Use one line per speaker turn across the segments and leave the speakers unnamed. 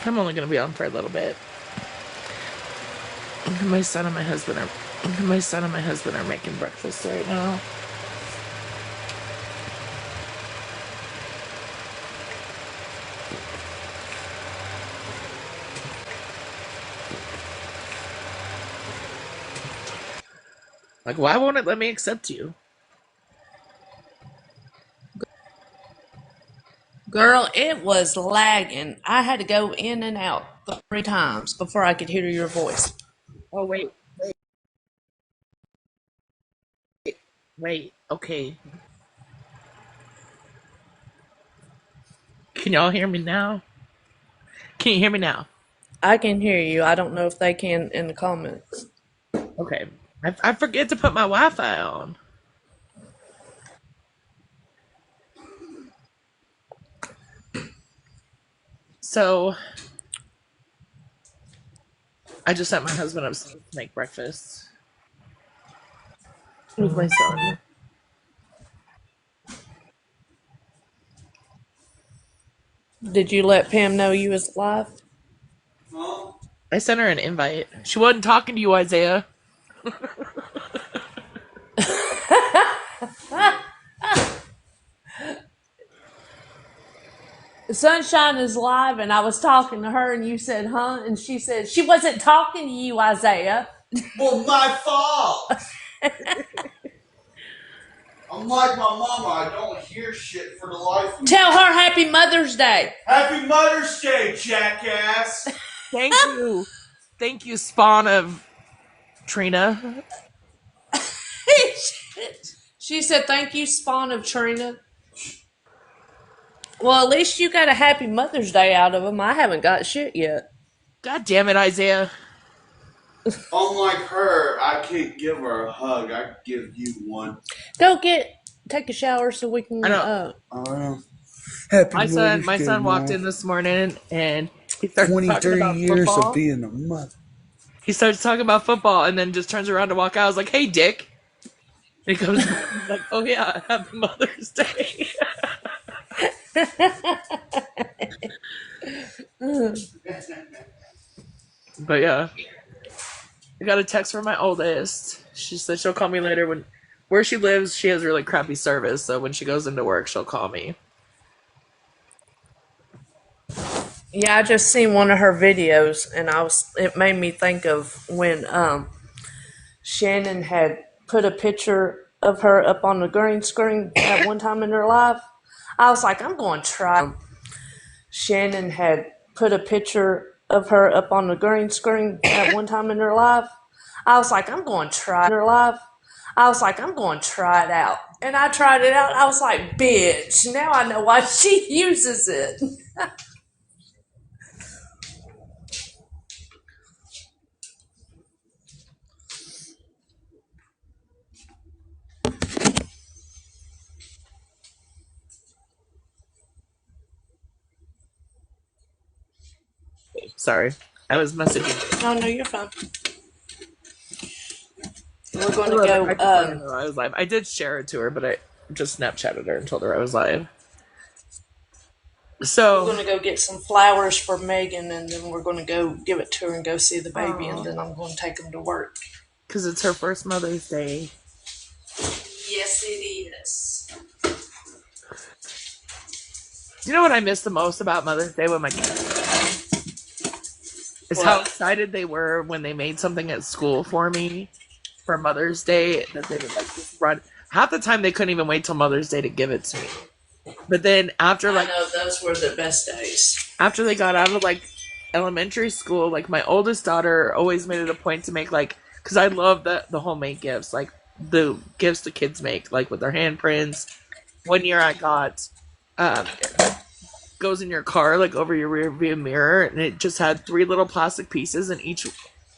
I'm only gonna be on for a little bit. My son and my husband are making breakfast right now. Like, why won't it let me accept you?
Girl, it was lagging. I had to go in and out 3 times before I could hear your voice.
Oh wait. Okay, can y'all hear me now? Can you hear me now?
I can hear you. I don't know if they can in the comments.
Okay, I forget to put my Wi-Fi on. So I just sent my husband upstairs to make breakfast with my son.
Did you let Pam know you was live?
I sent her an invite. She wasn't talking to you, Isaiah.
Sunshine is live, and I was talking to her, and you said, huh? And she said, she wasn't talking to you, Isaiah.
Well, my fault. I'm like my mama. I don't hear shit for the life of me.
Tell her Happy Mother's Day.
Happy Mother's Day, jackass.
Thank you. Thank you, spawn of Trina.
She said, thank you, spawn of Trina. Well, at least you got a Happy Mother's Day out of them. I haven't got shit yet.
God damn it, Isaiah.
Unlike her, I can't give her a hug. I give you one.
Go take a shower so we can.
I know.
Happy
My
Mother's
son
Day,
walked
Mom.
in this morning and he starts talking
23
about
years of
football.
being a mother.
He starts talking about football and then just turns around to walk out. I was like, "Hey, Dick." And he goes, like, "Oh yeah, Happy Mother's Day." But yeah, I got a text from my oldest. She said she'll call me later when where she lives. She has really crappy service, so when she goes into work, she'll call me.
Yeah, I just seen one of her videos, and it made me think of when Shannon had put a picture of her up on the green screen at one time in her life. I was like, I'm going to try. Shannon had put a picture of her up on the green screen at one time in her life. I was like, I'm going to try her life. I was like, I'm going to try it out. And I tried it out. I was like, bitch, now I know why she uses it.
Sorry, I was messaging.
Oh, no, you're fine. We're
I
going to
love it.
go,
I just let her know I was live. I did share it to her, but I just Snapchatted her and told her I was live.
we're going
So,
to go get some flowers for Megan, and then we're going to go give it to her and go see the baby, and then I'm going to take him to work.
because it's her first Mother's Day.
Yes, it is.
Do you know what I miss the most about Mother's Day with my kids? Is how
What?
excited they were when they made something at school for me for Mother's Day that they would like just run. Half the time they couldn't even wait till Mother's Day to give it to me. But then
I know those were the best days.
after they got out of like elementary school, like my oldest daughter always made it a point to make like because I love the homemade gifts, like the gifts the kids make, like with their handprints. One year I got goes in your car, like over your rear view mirror, and it just had three little plastic pieces, and each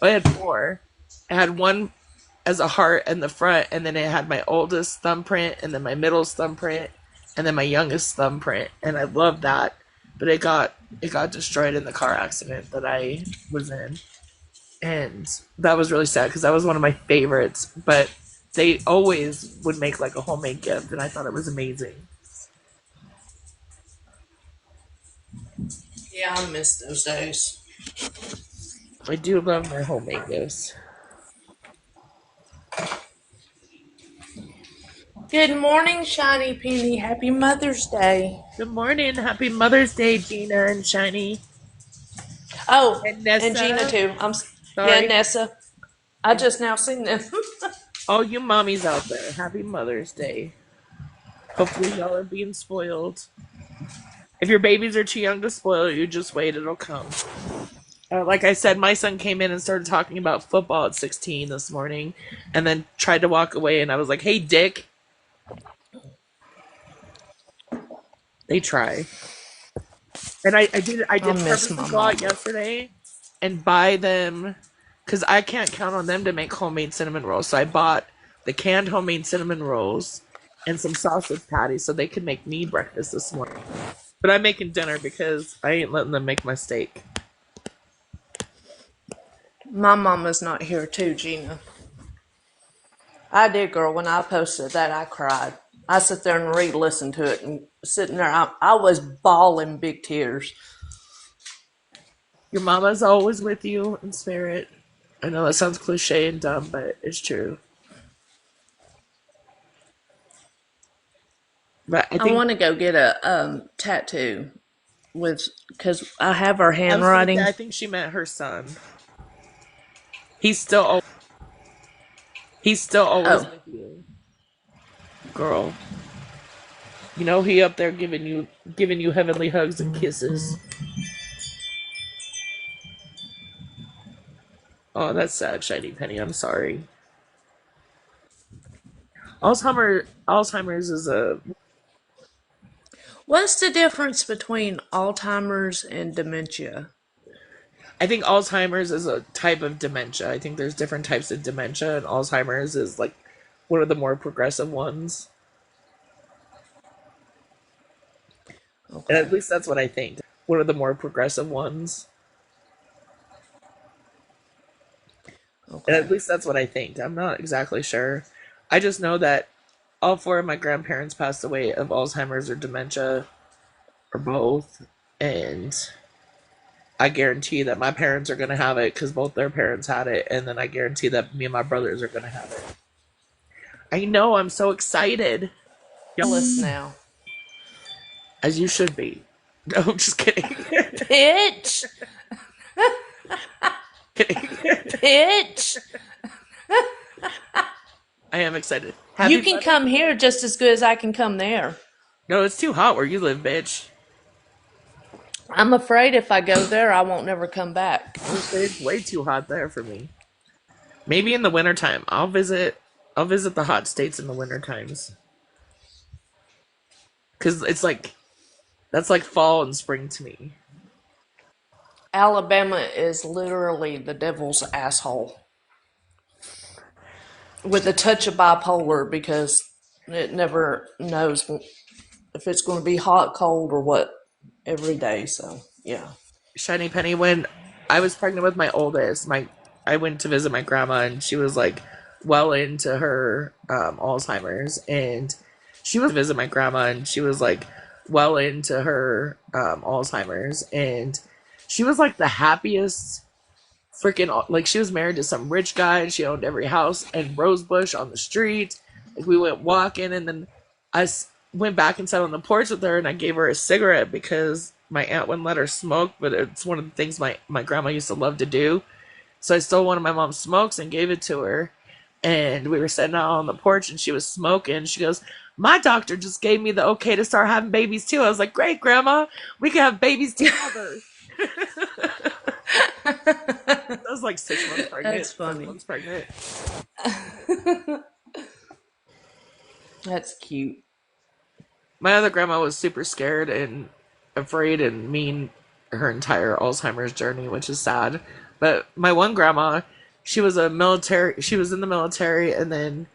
I had four. It had one as a heart in the front, and then it had my oldest thumbprint, and then my middle's thumbprint, and then my youngest thumbprint, and I loved that. But it got destroyed in the car accident that I was in, and that was really sad because that was one of my favorites. But they always would make like a homemade gift, and I thought it was amazing.
Yeah, I miss those days.
I do love my homemade gifts.
Good morning, Shiny Penny. Happy Mother's Day.
Good morning. Happy Mother's Day, Gina and Shiny.
Oh,
And
and Gina
Nessa.
too. Yeah,
Sorry.
Nessa. I
And
just now seen them.
all you mommies out there, happy Mother's Day. Hopefully, y'all are being spoiled. If your babies are too young to spoil you, just wait, it'll come. Like I said, my son came in and started talking about football at 16 this morning and then tried to walk away. And I was like, hey, Dick, they try. And I
I
did
miss
purposely
my
go out
mama.
yesterday and buy them because I can't count on them to make homemade cinnamon rolls. So I bought the canned homemade cinnamon rolls and some sausage patties so they could make me breakfast this morning. But I'm making dinner because I ain't letting them make my steak.
My mama's not here too, Gina. I did, girl. When I posted that, I cried. I sit there and re-listen to it, and sitting there, I was bawling big tears.
Your mama's always with you in spirit. I know that sounds cliche and dumb, but it's true. But I
I
think
want to go get a tattoo with because I have her
I was gonna say
handwriting.
I think she meant her son. He's still al- he's still always
Oh,
with you, girl. You know he up there giving you heavenly hugs and kisses. Oh, that's sad, Shiny Penny. I'm sorry. Alzheimer's is a.
what's the difference between Alzheimer's and dementia?
I think Alzheimer's is a type of dementia. I think there's different types of dementia, and Alzheimer's is like one of the more progressive ones. And at
Okay,
least that's what I think. One of the more progressive ones. And at
okay,
least that's what I think. I'm not exactly sure. I just know that all four of my grandparents passed away of Alzheimer's or dementia or both. And I guarantee that my parents are going to have it because both their parents had it. And then I guarantee that me and my brothers are going to have it. I know, I'm so excited.
list now,
As you should be. No, I'm just kidding.
bitch,
Kidding.
bitch.
I am excited.
You
Happy
can
Mother's
come here
Day.
just as good as I can come there.
No, it's too hot where you live, bitch.
I'm afraid if I go there, I won't never come back.
It's way too hot there for me. Maybe in the wintertime. I'll visit the hot states in the winter times. Cause it's like that's like fall and spring to me.
Alabama is literally the devil's asshole with a touch of bipolar because it never knows if it's going to be hot, cold, or what every day. So, yeah.
Shiny Penny, when I was pregnant with my oldest, my I went to visit my grandma and she was like well into her Alzheimer's and she was visit my grandma and she was like well into her Alzheimer's and she was like the happiest freaking like she was married to some rich guy and she owned every house and rosebush on the street. Like we went walking and then went back and sat on the porch with her and I gave her a cigarette because my aunt wouldn't let her smoke, but it's one of the things my grandma used to love to do. So I stole one of my mom's smokes and gave it to her. And we were sitting out on the porch and she was smoking. She goes, my doctor just gave me the okay to start having babies too. I was like, great, grandma. We can have babies together. I was like 6 months
That's
pregnant, 7
funny.
months pregnant.
That's cute.
My other grandma was super scared and afraid and mean her entire Alzheimer's journey, which is sad. But my one grandma, she was in the military and then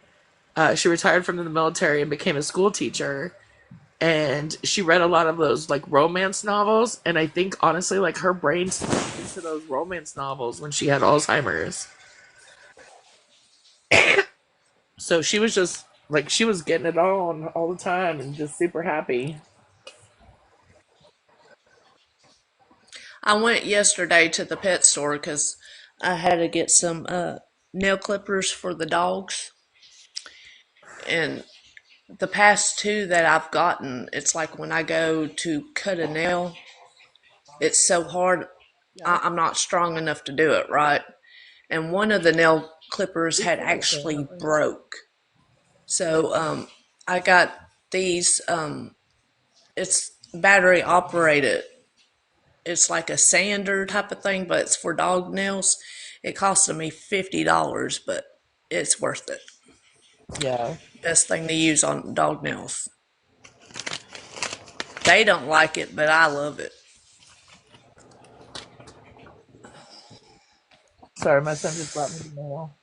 she retired from the military and became a school teacher. And she read a lot of those like romance novels. And I think honestly, like her brain slipped into those romance novels when she had Alzheimer's. So she was just like she was getting it on all the time and just super happy.
I went yesterday to the pet store because I had to get some nail clippers for the dogs. And the past two that I've gotten, it's like when I go to cut a nail, it's so hard.
Yeah.
I'm not strong enough to do it right. And one of the nail clippers
These
had
are the same,
actually
aren't they?
broke. So I got these. It's battery operated. It's like a sander type of thing, but it's for dog nails. It costed me $50, but it's worth it.
Yeah.
Best thing to use on dog nails. They don't like it, but I love it.
Sorry, my son just brought me the mail.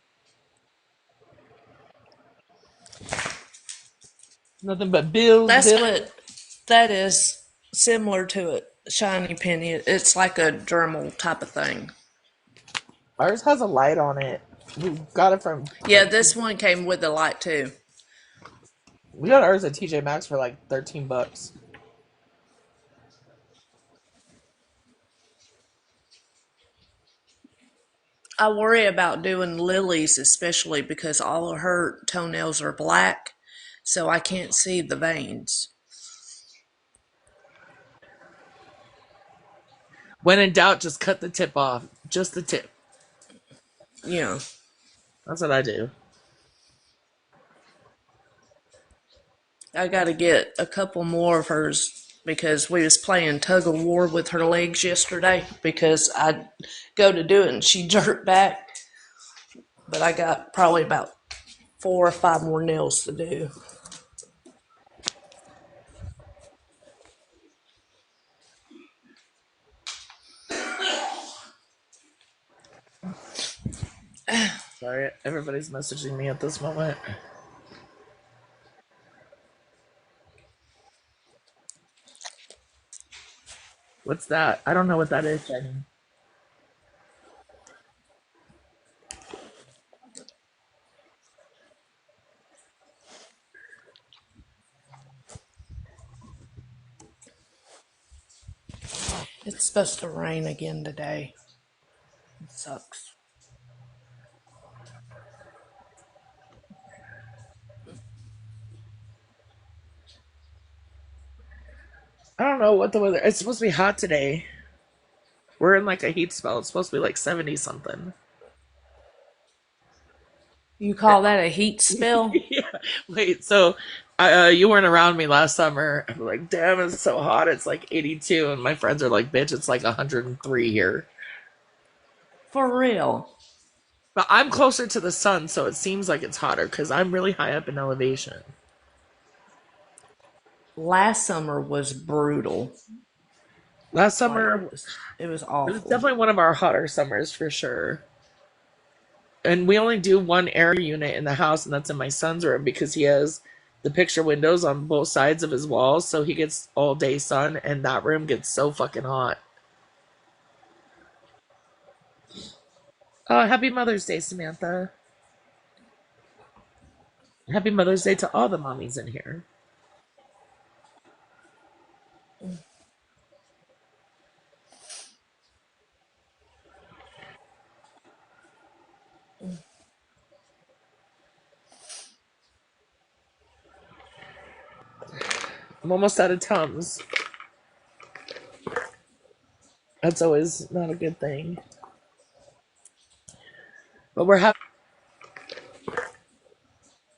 Nothing but bills,
That's
bills.
what that is similar to it. Shiny penny. It's like a Dremel type of thing.
Ours has a light on it. We got it from
Yeah, this one came with a light too.
we got ours at TJ Maxx for like $13.
I worry about doing Lily's especially because all of her toenails are black, so I can't see the veins.
When in doubt, just cut the tip off. Just the tip.
Yeah.
That's what I do.
I got to get a couple more of hers because we was playing tug of war with her legs yesterday because I go to do it and she jerked back. But I got probably about 4 or 5 more nails to do.
Sorry, everybody's messaging me at this moment. What's that? I don't know what that is, Jenny.
It's supposed to rain again today. It sucks.
I don't know what the weather. It's supposed to be hot today. We're in like a heat spell. It's supposed to be like 70 something.
You call that a heat spell?
Yeah. Wait, so you weren't around me last summer. I'm like, damn, it's so hot. It's like 82. And my friends are like, bitch, it's like 103 here.
For real.
But I'm closer to the sun, so it seems like it's hotter because I'm really high up in elevation.
Last summer was brutal.
Last
Like
summer,
it was
it was
awful.
definitely one of our hotter summers for sure. And we only do one air unit in the house, and that's in my son's room because he has the picture windows on both sides of his walls, so he gets all day sun, and that room gets so fucking hot. Oh, happy Mother's Day, Samantha. Happy Mother's Day to all the mommies in here. I'm almost out of Tums. That's always not a good thing. But we're having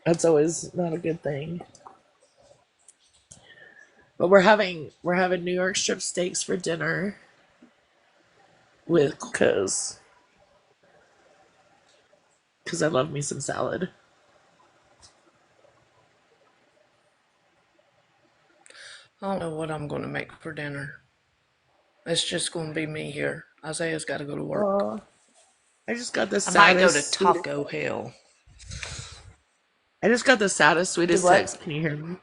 that's always not a good thing. But we're having New York strip steaks for dinner with cause I love me some salad.
I don't know what I'm going to make for dinner. It's just going to be me here. Isaiah's got to go to work.
Oh, I just got the
I might go to
saddest, sweetest.
Taco Hell.
I just got the saddest,
Do
sweetest text.
what?
Can you hear me?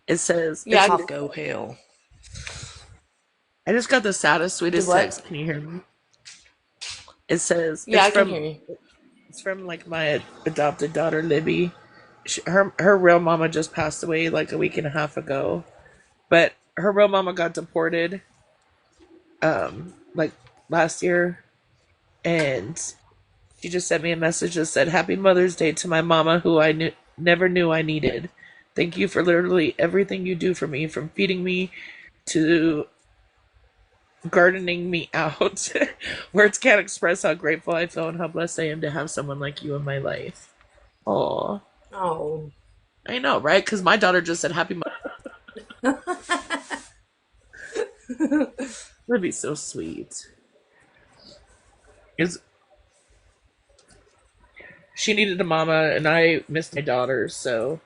It says
Yeah, Taco Hell.
I just got the saddest,
Do
sweetest text.
what?
Can you hear me? It says
Yeah, I can hear you.
it's from like my adopted daughter Libby. Her real mama just passed away like a week and a half ago, but her real mama got deported, like last year, and she just sent me a message that said, "Happy Mother's Day to my mama, who never knew I needed. Thank you for literally everything you do for me, from feeding me to gardening me out." Words can't express how grateful I feel and how blessed I am to have someone like you in my life. Oh,
Oh.
I know, right? Because my daughter just said Happy Mother's. That'd be so sweet. It's, she needed a mama, and I missed my daughter, so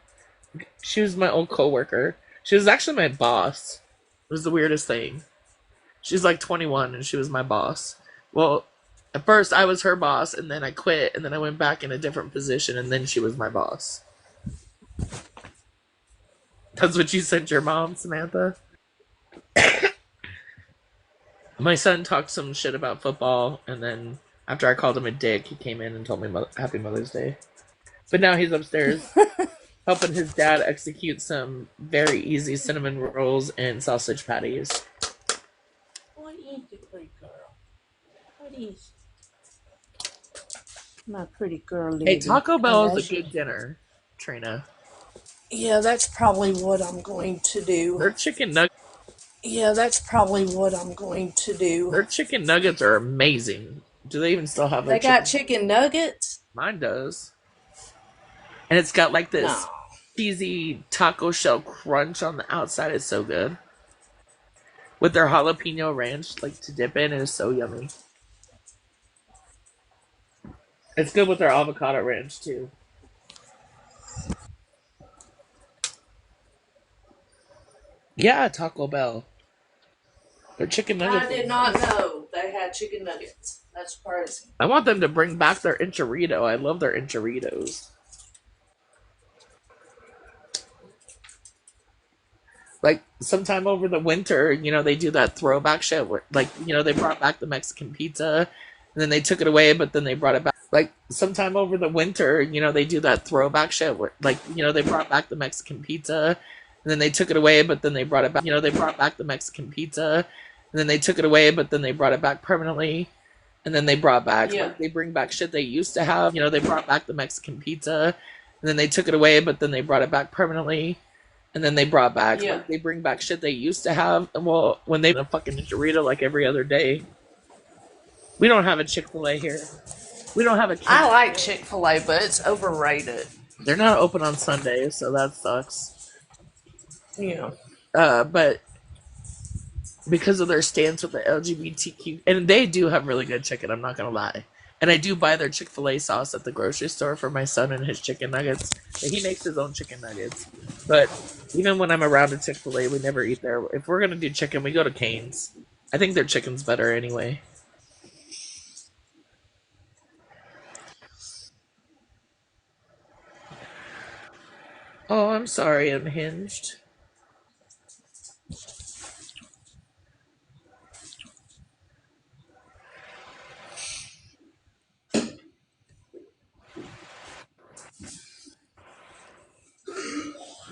she was my old coworker. She was actually my boss. It was the weirdest thing. She's like 21, and she was my boss. Well, at first I was her boss, and then I quit, and then I went back in a different position, and then she was my boss. That's what you sent your mom, Samantha? My son talked some shit about football, and then after I called him a dick, he came in and told me Happy Mother's Day. But now he's upstairs helping his dad execute some very easy cinnamon rolls and sausage patties.
What is the pretty girl? What is my pretty girl
Hey,
lady?
Taco
And
Bell is a
as
good dinner, Trina.
yeah, that's probably what I'm going to do.
Their chicken nuggets,
Yeah, that's probably what I'm going to do.
their chicken nuggets are amazing. Do they even still have their
They got
chicken?
chicken nuggets?
Mine does. And it's got like
No.
this cheesy taco shell crunch on the outside. It's so good. With their jalapeno ranch, like to dip in, it is so yummy. It's good with their avocado ranch too. Yeah, Taco Bell. Their chicken
I
nuggets are
did not
amazing.
know they had chicken nuggets. That's crazy.
I want them to bring back their enchilada. I love their enchiladas. Like sometime over the winter, they do that throwback shit where, like, they brought back the Mexican pizza, and then they took it away, but then they brought it back. Like sometime over the winter, they do that throwback shit where, like, they brought back the Mexican pizza, and then they took it away, but then they brought it back. They brought back the Mexican pizza, and then they took it away, but then they brought it back permanently. And then they brought back,
Yeah.
like, they bring back shit they used to have. They brought back the Mexican pizza, and then they took it away, but then they brought it back permanently. And then they brought back,
Yeah.
like, they bring back shit they used to have. And well, when they a fucking Dorito like every other day. We don't have a Chick-fil-A here. We don't have a
I
King.
like Chick-fil-A, but it's overrated.
They're not open on Sundays, so that sucks.
Yeah.
But because of their stance with the LGBTQ, and they do have really good chicken, I'm not gonna lie. And I do buy their Chick-fil-A sauce at the grocery store for my son and his chicken nuggets. He makes his own chicken nuggets. But even when I'm around a Chick-fil-A, we never eat there. If we're gonna do chicken, we go to Cane's. I think their chicken's better anyway. Oh, I'm sorry, Unhinged.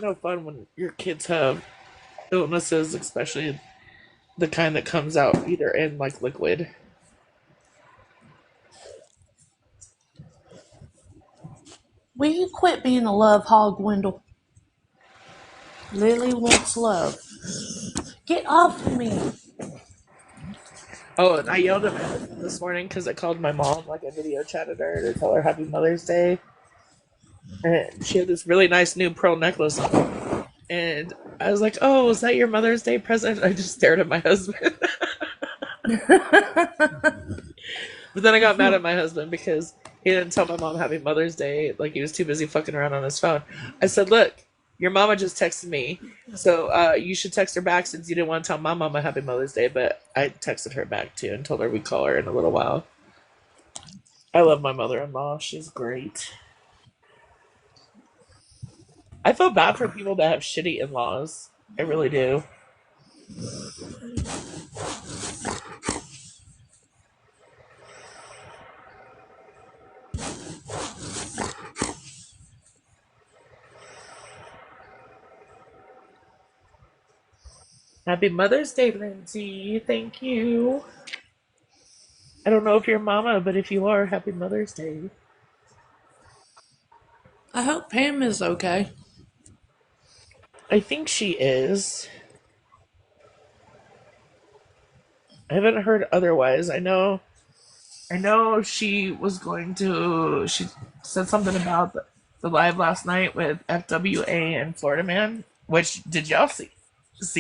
No fun when your kids have illnesses, especially the kind that comes out either in like liquid.
Will you quit being a love hog, Wendell? Lily wants love. Get off of me.
Oh, and I yelled at my husband this morning because I called my mom, like I video chatted her to tell her Happy Mother's Day. And she had this really nice new pearl necklace on. And I was like, "Oh, was that your Mother's Day present?" And I just stared at my husband. But then I got mad at my husband because he didn't tell my mom Happy Mother's Day. Like, he was too busy fucking around on his phone. I said, "Look, your mama just texted me, so you should text her back since you didn't want to tell my mama Happy Mother's Day." But I texted her back too and told her we'd call her in a little while. I love my mother-in-law. She's great. I feel bad for people that have shitty in-laws. I really do. Happy Mother's Day, Lindsay. Thank you. I don't know if you're mama, but if you are, happy Mother's Day.
I hope Pam is okay.
I think she is. I haven't heard otherwise. I know she was going to she said something about the live last night with FWA and Florida Man, which did y'all see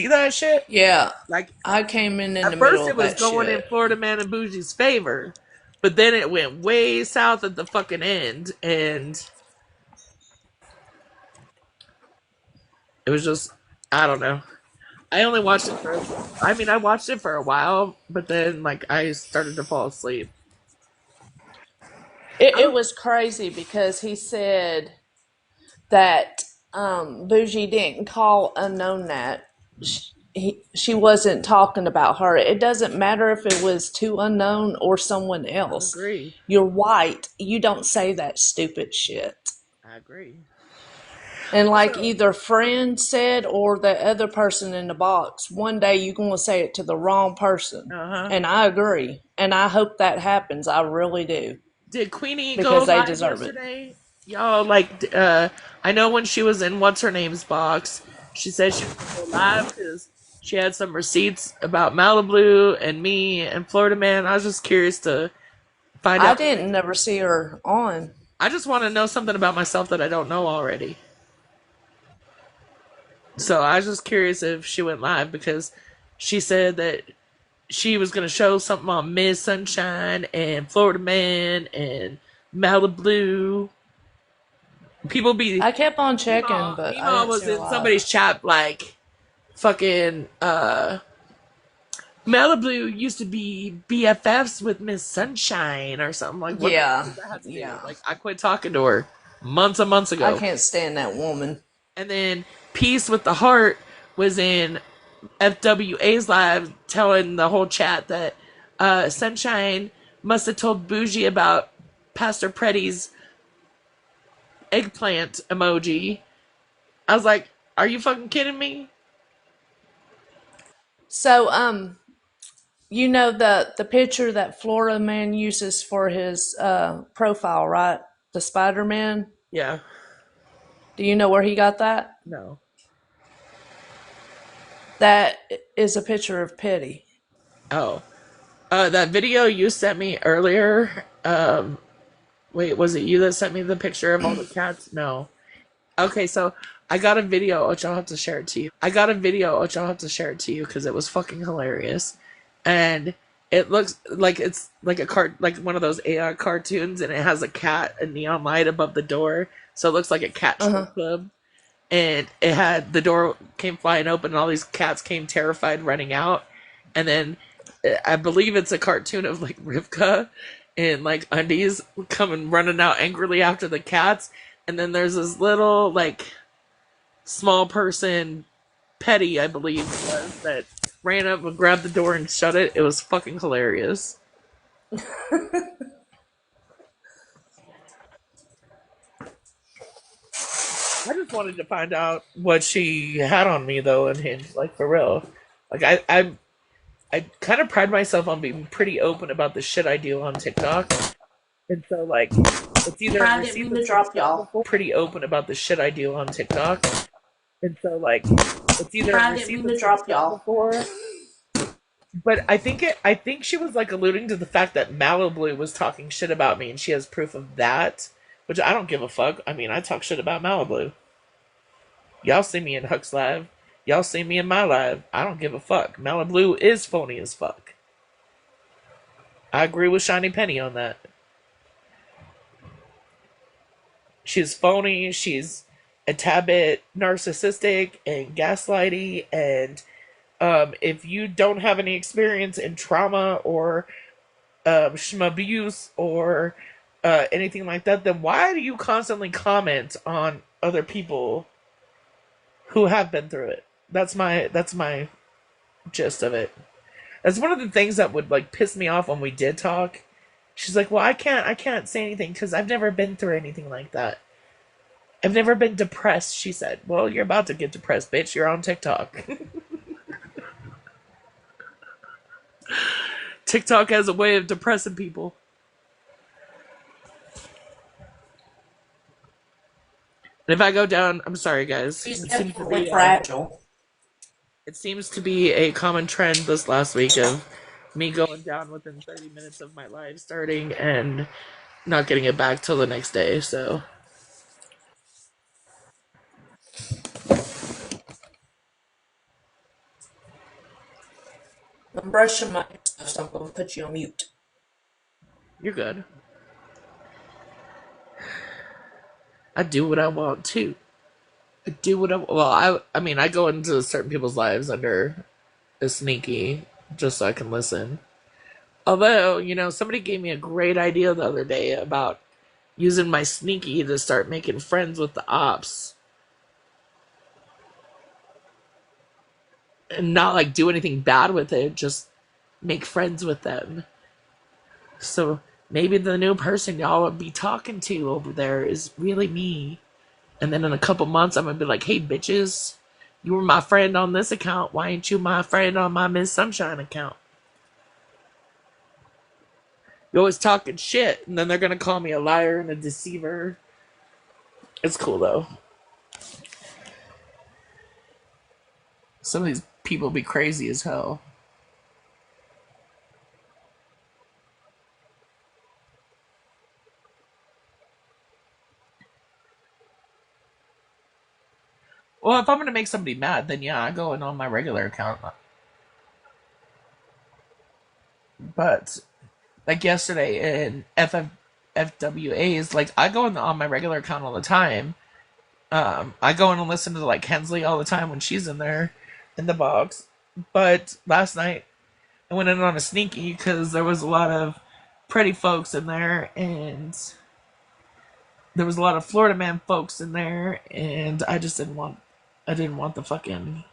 that shit?
Yeah,
Like
I came in the
at first
middle
it
of
was
that
going in
shit.
Florida Man and Bougie's favor, but then it went way south at the fucking end, and it was just I don't know. I only watched it for I mean I watched it for a while, but then like I started to fall asleep.
It,
I
it
don't
was crazy because he said that Bougie didn't call unknown that. She wasn't talking about her. It doesn't matter if it was to unknown or someone
I
else.
agree.
You're white. You don't say that stupid shit.
I agree.
And like
So,
either friend said or the other person in the box, one day you're going to say it to the wrong person.
uh-huh.
And I agree. And I hope that happens. I really do.
Did Queenie go
Because they
live
deserve it.
yesterday? Y'all like I know when she was in what's her name's box, she said she was gonna go live because she had some receipts about Malibu and me and Florida Man. I was just curious to find
I
out.
didn't never see her on.
I just want to know something about myself that I don't know already. So I was just curious if she went live because she said that she was gonna show something on Miss Sunshine and Florida Man and Malibu. People be
I kept on checking, but I
Meemaw
didn't see
was
her
in
live.
somebody's chat like fucking Malibu used to be BFFs with Miss Sunshine or something like what the fuck
Yeah,
does that have to do?
yeah.
Like I quit talking to her months and months
I
ago.
can't stand that woman.
And then Peace with the Heart was in FWA's live telling the whole chat that Sunshine must have told Bougie about Pastor Pretty's eggplant emoji. I was like, are you fucking kidding me?
So, you know the picture that Florida Man uses for his profile, right? The Spider Man.
Yeah,
Do you know where he got that?
no.
That is a picture of Petty.
Oh, that video you sent me earlier. Wait, was it you that sent me the picture of all the cats? No. Okay, so I got a video which I'll have to share it to you. I got a video which I'll have to share it to you because it was fucking hilarious, and it looks like it's like like one of those AI cartoons, and it has a cat, a neon light above the door, so it looks like a cat
Uh huh.
strip club. And it had the door came flying open, and all these cats came terrified, running out, and then I believe it's a cartoon of like Rivka in like undies coming running out angrily after the cats, and then there's this little like small person, Petty, I believe it was, that ran up and grabbed the door and shut it. It was fucking hilarious. I just wanted to find out what she had on me though, and Hinge, like for real. Like I kind of pride myself on being pretty open about the shit I do on TikTok. And so, like, it's either
I didn't
received
mean
the
to
same
drop
stuff
y'all.
before, pretty open about the shit I do on TikTok. And so, like, it's either
I didn't
received
mean
the
to
same
drop
stuff
y'all.
before, but I think she was like alluding to the fact that Malibu was talking shit about me, and she has proof of that, which I don't give a fuck. I mean, I talk shit about Malibu. Y'all see me in Huck's live. Y'all see me in my live. I don't give a fuck. Malibu is phony as fuck. I agree with Shiny Penny on that. She's phony. She's a tad bit narcissistic and gaslighty. And if you don't have any experience in trauma or abuse or anything like that, then why do you constantly comment on other people who have been through it? That's my gist of it. That's one of the things that would like piss me off when we did talk. She's like, "Well, I can't say anything because I've never been through anything like that. I've never been depressed," she said. Well, you're about to get depressed, bitch. You're on TikTok. TikTok has a way of depressing people. And if I go down, I'm sorry, guys.
She's
It seems to
definitely
be
fragile.
a common trend this last week of me going down within 30 minutes of my live starting and not getting it back till the next day. So
I'm brushing my stuff, so I'm going to put you on mute.
you're good. I do what I want too. I do what I well. I mean, I go into certain people's lives under a sneaky just so I can listen. Although, somebody gave me a great idea the other day about using my sneaky to start making friends with the ops and not like do anything bad with it, just make friends with them. So maybe the new person y'all would be talking to over there is really me. And then in a couple months, I'm gonna be like, hey, bitches, you were my friend on this account. Why ain't you my friend on my Miss Sunshine account? You're always talking shit. And then they're gonna call me a liar and a deceiver. It's cool though. Some of these people be crazy as hell. Well, if I'm gonna make somebody mad, then yeah, I go in on my regular account. But like yesterday in FWAs, like I go in on my regular account all the time. I go in and listen to like Hensley all the time when she's in there in the box. But last night I went in on a sneaky because there was a lot of pretty folks in there, and there was a lot of Florida man folks in there, and I didn't want the fucking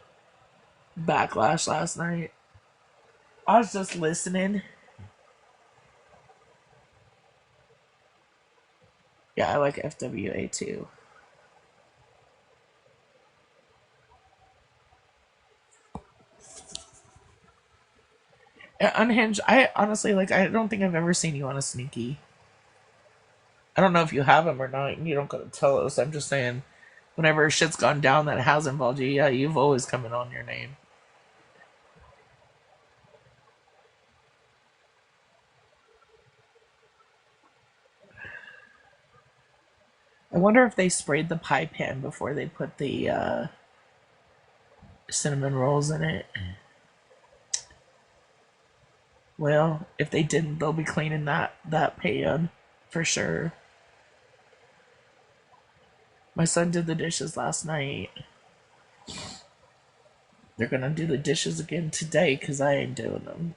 backlash last night. I was just listening. Yeah, I like FWA too. Unhinged, I honestly like. I don't think I've ever seen you on a sneaky. I don't know if you have them or not. You don't gotta tell us. I'm just saying, whenever shit's gone down that has involved you, yeah, you've always come in on your name. I wonder if they sprayed the pie pan before they put the cinnamon rolls in it. Well, if they didn't, they'll be cleaning that pan for sure. My son did the dishes last night. They're gonna do the dishes again today because I ain't doing them.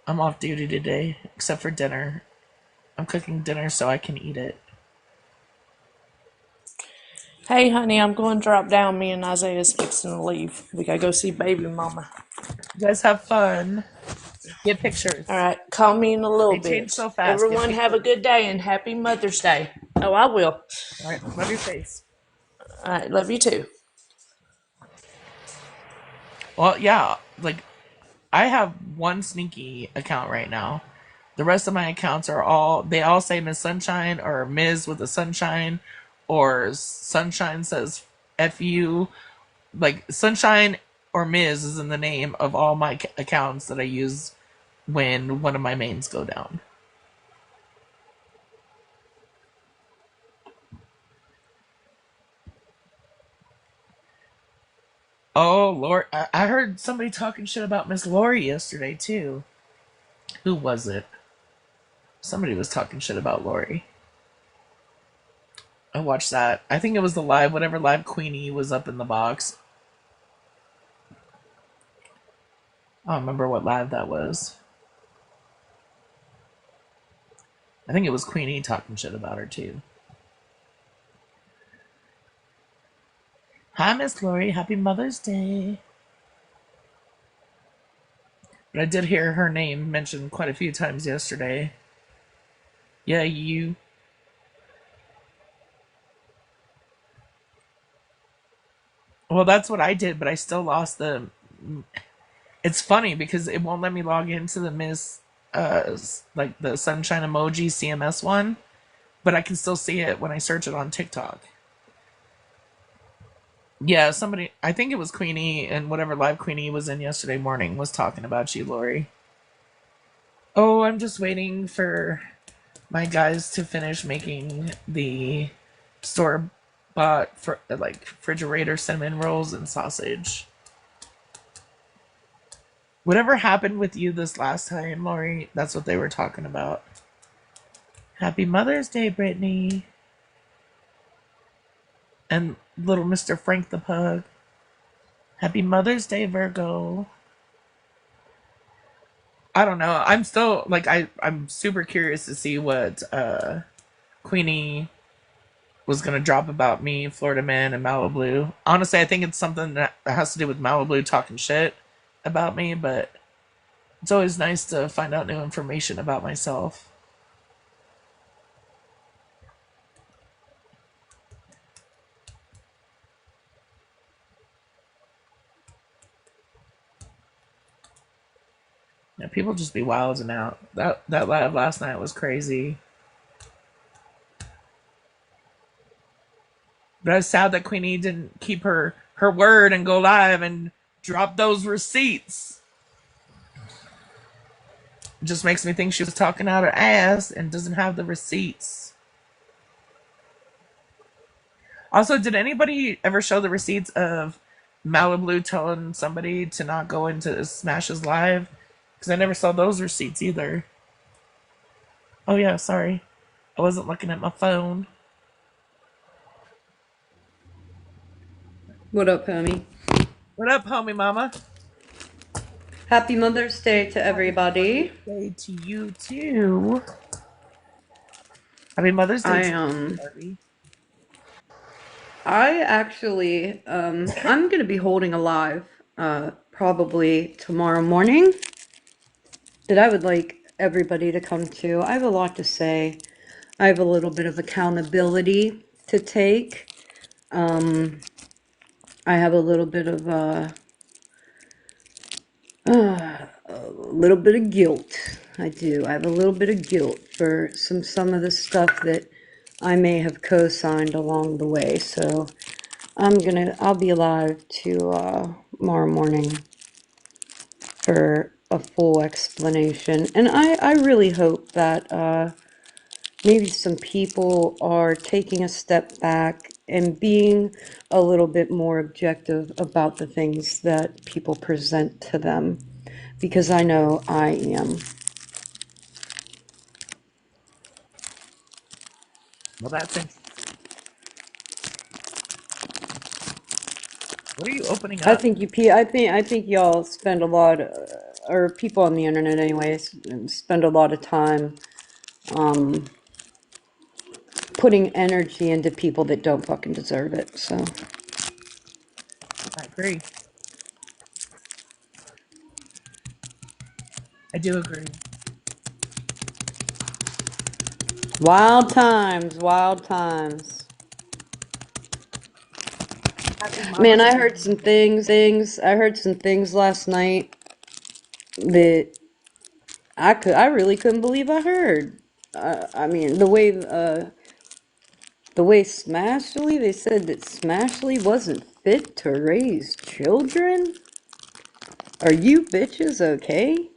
I'm off duty today, except for dinner. I'm cooking dinner so I can eat it.
Hey, honey, I'm going to drop down. Me and Isaiah's fixing to leave. We got to go see baby mama.
You guys have fun. Get pictures.
All right, call me in a little
They
bit.
change so fast.
Everyone have a good day and happy Mother's Day. Oh, I will.
All right, love your face.
All right, love you too.
Well, yeah, like I have one sneaky account right now. The rest of my accounts they all say Miss Sunshine or Ms. with a sunshine or Sunshine says FU. Like Sunshine or Ms. is in the name of all my accounts that I use when one of my mains go down. Oh, Lord. I heard somebody talking shit about Miss Lori yesterday, too. Who was it? Somebody was talking shit about Lori. I watched that. I think it was the live, whatever live Queenie was up in the box. I don't remember what live that was. I think it was Queenie talking shit about her, too. Hi, Miss Lori. Happy Mother's Day. But I did hear her name mentioned quite a few times yesterday. Yeah, you. Well, that's what I did, but I still lost the. It's funny because it won't let me log into the Miss like the sunshine emoji CMS one, but I can still see it when I search it on TikTok. Yeah, somebody, I think it was Queenie and whatever live Queenie was in yesterday morning was talking about you, Lori. Oh, I'm just waiting for my guys to finish making the store bought for like refrigerator cinnamon rolls and sausage. Whatever happened with you this last time, Lori, that's what they were talking about. Happy Mother's Day, Brittany. And little Mr. Frank the Pug. Happy Mother's Day, Virgo. I don't know. I'm still like I'm super curious to see what Queenie was gonna drop about me, Florida Man, and Malibu. Honestly, I think it's something that has to do with Malibu talking shit about me, but it's always nice to find out new information about myself. Yeah, people just be wilding out. That live last night was crazy. But I was sad that Queenie didn't keep her word and go live and drop those receipts. It just makes me think she was talking out her ass and doesn't have the receipts. Also, did anybody ever show the receipts of Malibu telling somebody to not go into Smash's live? Because I never saw those receipts either. Oh yeah, sorry. I wasn't looking at my phone.
What up, homie?
What up, homie mama?
Happy Mother's Day to
Happy Mother's
everybody.
Day to you too. Happy Mother's Day
I
to
um
Harvey.
I actually I'm gonna be holding a live probably tomorrow morning that I would like everybody to come to. I have a lot to say. I have a little bit of accountability to take. I have a little bit of a little bit of guilt. I do. I have a little bit of guilt for some of the stuff that I may have co-signed along the way. So I'll be alive to tomorrow morning for a full explanation. And I really hope that maybe some people are taking a step back and being a little bit more objective about the things that people present to them, because I know I am.
Well, that's interesting. What are you opening
I
up?
think I think y'all spend a lot, or people on the internet anyways, spend a lot of time putting energy into people that don't fucking deserve it. So
I agree. I do agree.
wild times, wild times.
Happy
Man,
Mama's
I
Day.
heard some things. I heard some things last night that I really couldn't believe I heard. I mean, the way Smashly, they said that Smashly wasn't fit to raise children. Are you bitches okay?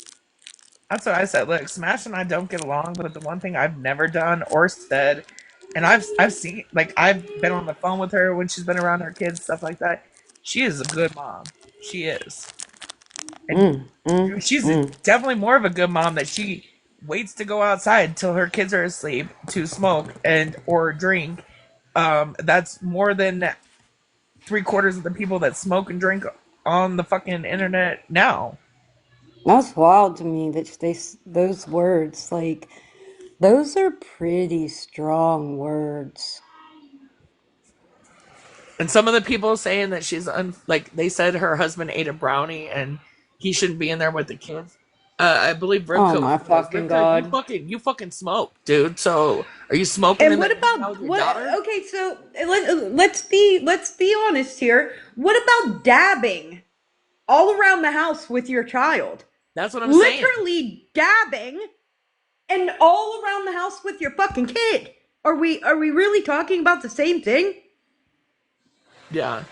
That's what I said. Look, Smash and I don't get along, but the one thing I've never done or said, and I've seen like I've been on the phone with her when she's been around her kids, stuff like that. She is a good mom. She is, and she's definitely more of a good mom that she waits to go outside till her kids are asleep to smoke and or drink. That's more than three-quarters of the people that smoke and drink on the fucking internet now.
That's wild to me that those words, like, those are pretty strong words.
And some of the people saying that she's like they said her husband ate a brownie and he shouldn't be in there with the kids. I believe
Oh
Rivka
my
was
fucking
Rivka.
god.
You fucking smoke, dude. So are you smoking
And
and
what
then hanging out
about
with your
what?
daughter?
Okay, so let's be honest here. What about dabbing all around the house with your child?
That's what I'm saying.
literally dabbing, and all around the house with your fucking kid. Are we really talking about the same thing?
Yeah.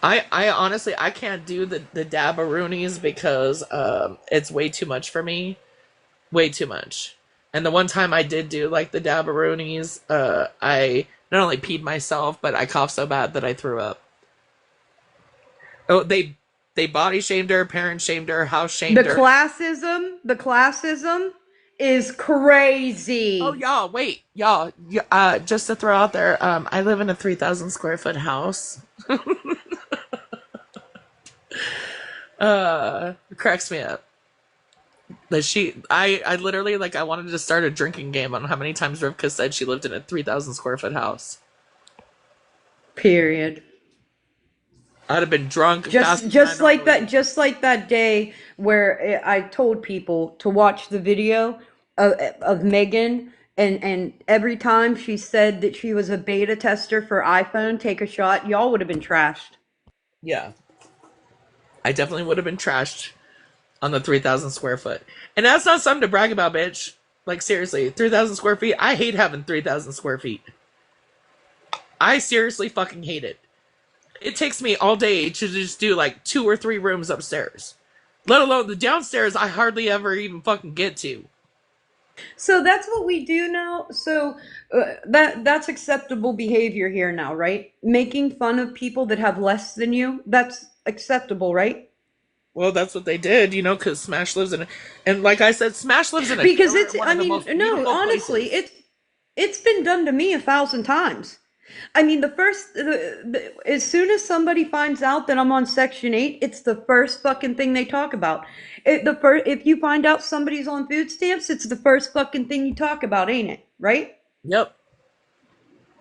I honestly I can't do the dabaroonies because it's way too much for me. Way too much. And the one time I did do like the dabaroonies, I not only peed myself, but I coughed so bad that I threw up. Oh, they body shamed her, parent shamed her, house
The
shamed her.
classism is
Oh,
crazy.
y'all, wait, y'all. Just to throw out there, I live in a 3,000 square foot house. It cracks me up. That I literally like, I wanted to start a drinking game on how many times Rivka said she lived in a 3,000 square foot house.
Period.
I'd have been drunk
Just
faster than I
just like
normally
that
would.
just like that day where I told people to watch the video of Megan, and every time she said that she was a beta tester for iPhone, take a shot, y'all would have been trashed.
Yeah, I definitely would have been trashed on the 3,000 square foot. And that's not something to brag about, bitch. Like, seriously, 3,000 square feet? I hate having 3,000 square feet. I seriously fucking hate it. It takes me all day to just do like 2 or 3 rooms upstairs. Let alone the downstairs, I hardly ever even fucking get to.
So that's what we do now. So that's acceptable behavior here now, right? Making fun of people that have less than you, that's acceptable, right?
Well, that's what they did, because Smash lives in and like I said, Smash lives in a
Because
trailer
it's,
in one
I
of the
mean,
most
no,
beautiful
honestly,
places.
it's been done to me 1,000 times. I mean, as soon as somebody finds out that I'm on Section 8, it's the first fucking thing they talk about. If you find out somebody's on food stamps, it's the first fucking thing you talk about, ain't it? Right?
Yep.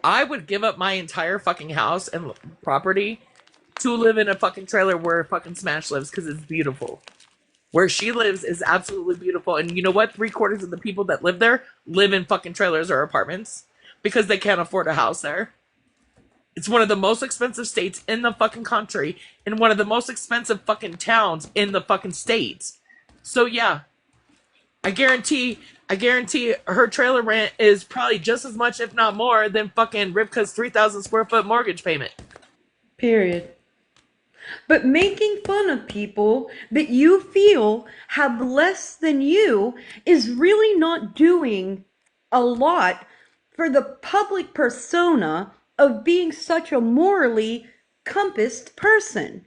I would give up my entire fucking house and property to live in a fucking trailer where fucking Smash lives because it's beautiful. Where she lives is absolutely beautiful. And you know what? 3/4 of the people that live there live in fucking trailers or apartments because they can't afford a house there. It's one of the most expensive states in the fucking country and one of the most expensive fucking towns in the fucking states. So yeah, I guarantee her trailer rent is probably just as much, if not more, than fucking Rivka's 3,000 square foot mortgage payment.
Period. But making fun of people that you feel have less than you is really not doing a lot for the public persona of being such a morally compassed person.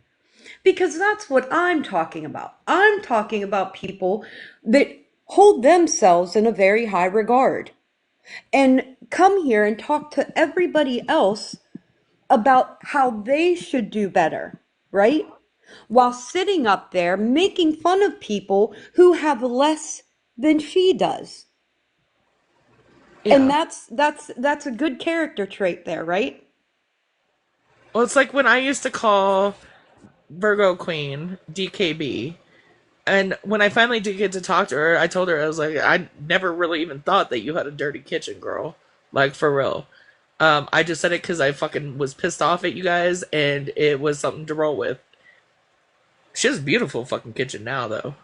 Because that's what I'm talking about. I'm talking about people that hold themselves in a very high regard and come here and talk to everybody else about how they should do better, right? While sitting up there making fun of people who have less than she does. And
Yeah.
that's a good character trait there, right?
Well, it's like when I used to call Virgo Queen DKB. And when I finally did get to talk to her, I told her, I was like, I never really even thought that you had a dirty kitchen, girl. Like, for real. I just said it because I fucking was pissed off at you guys, and it was something to roll with. She has a beautiful fucking kitchen now, though.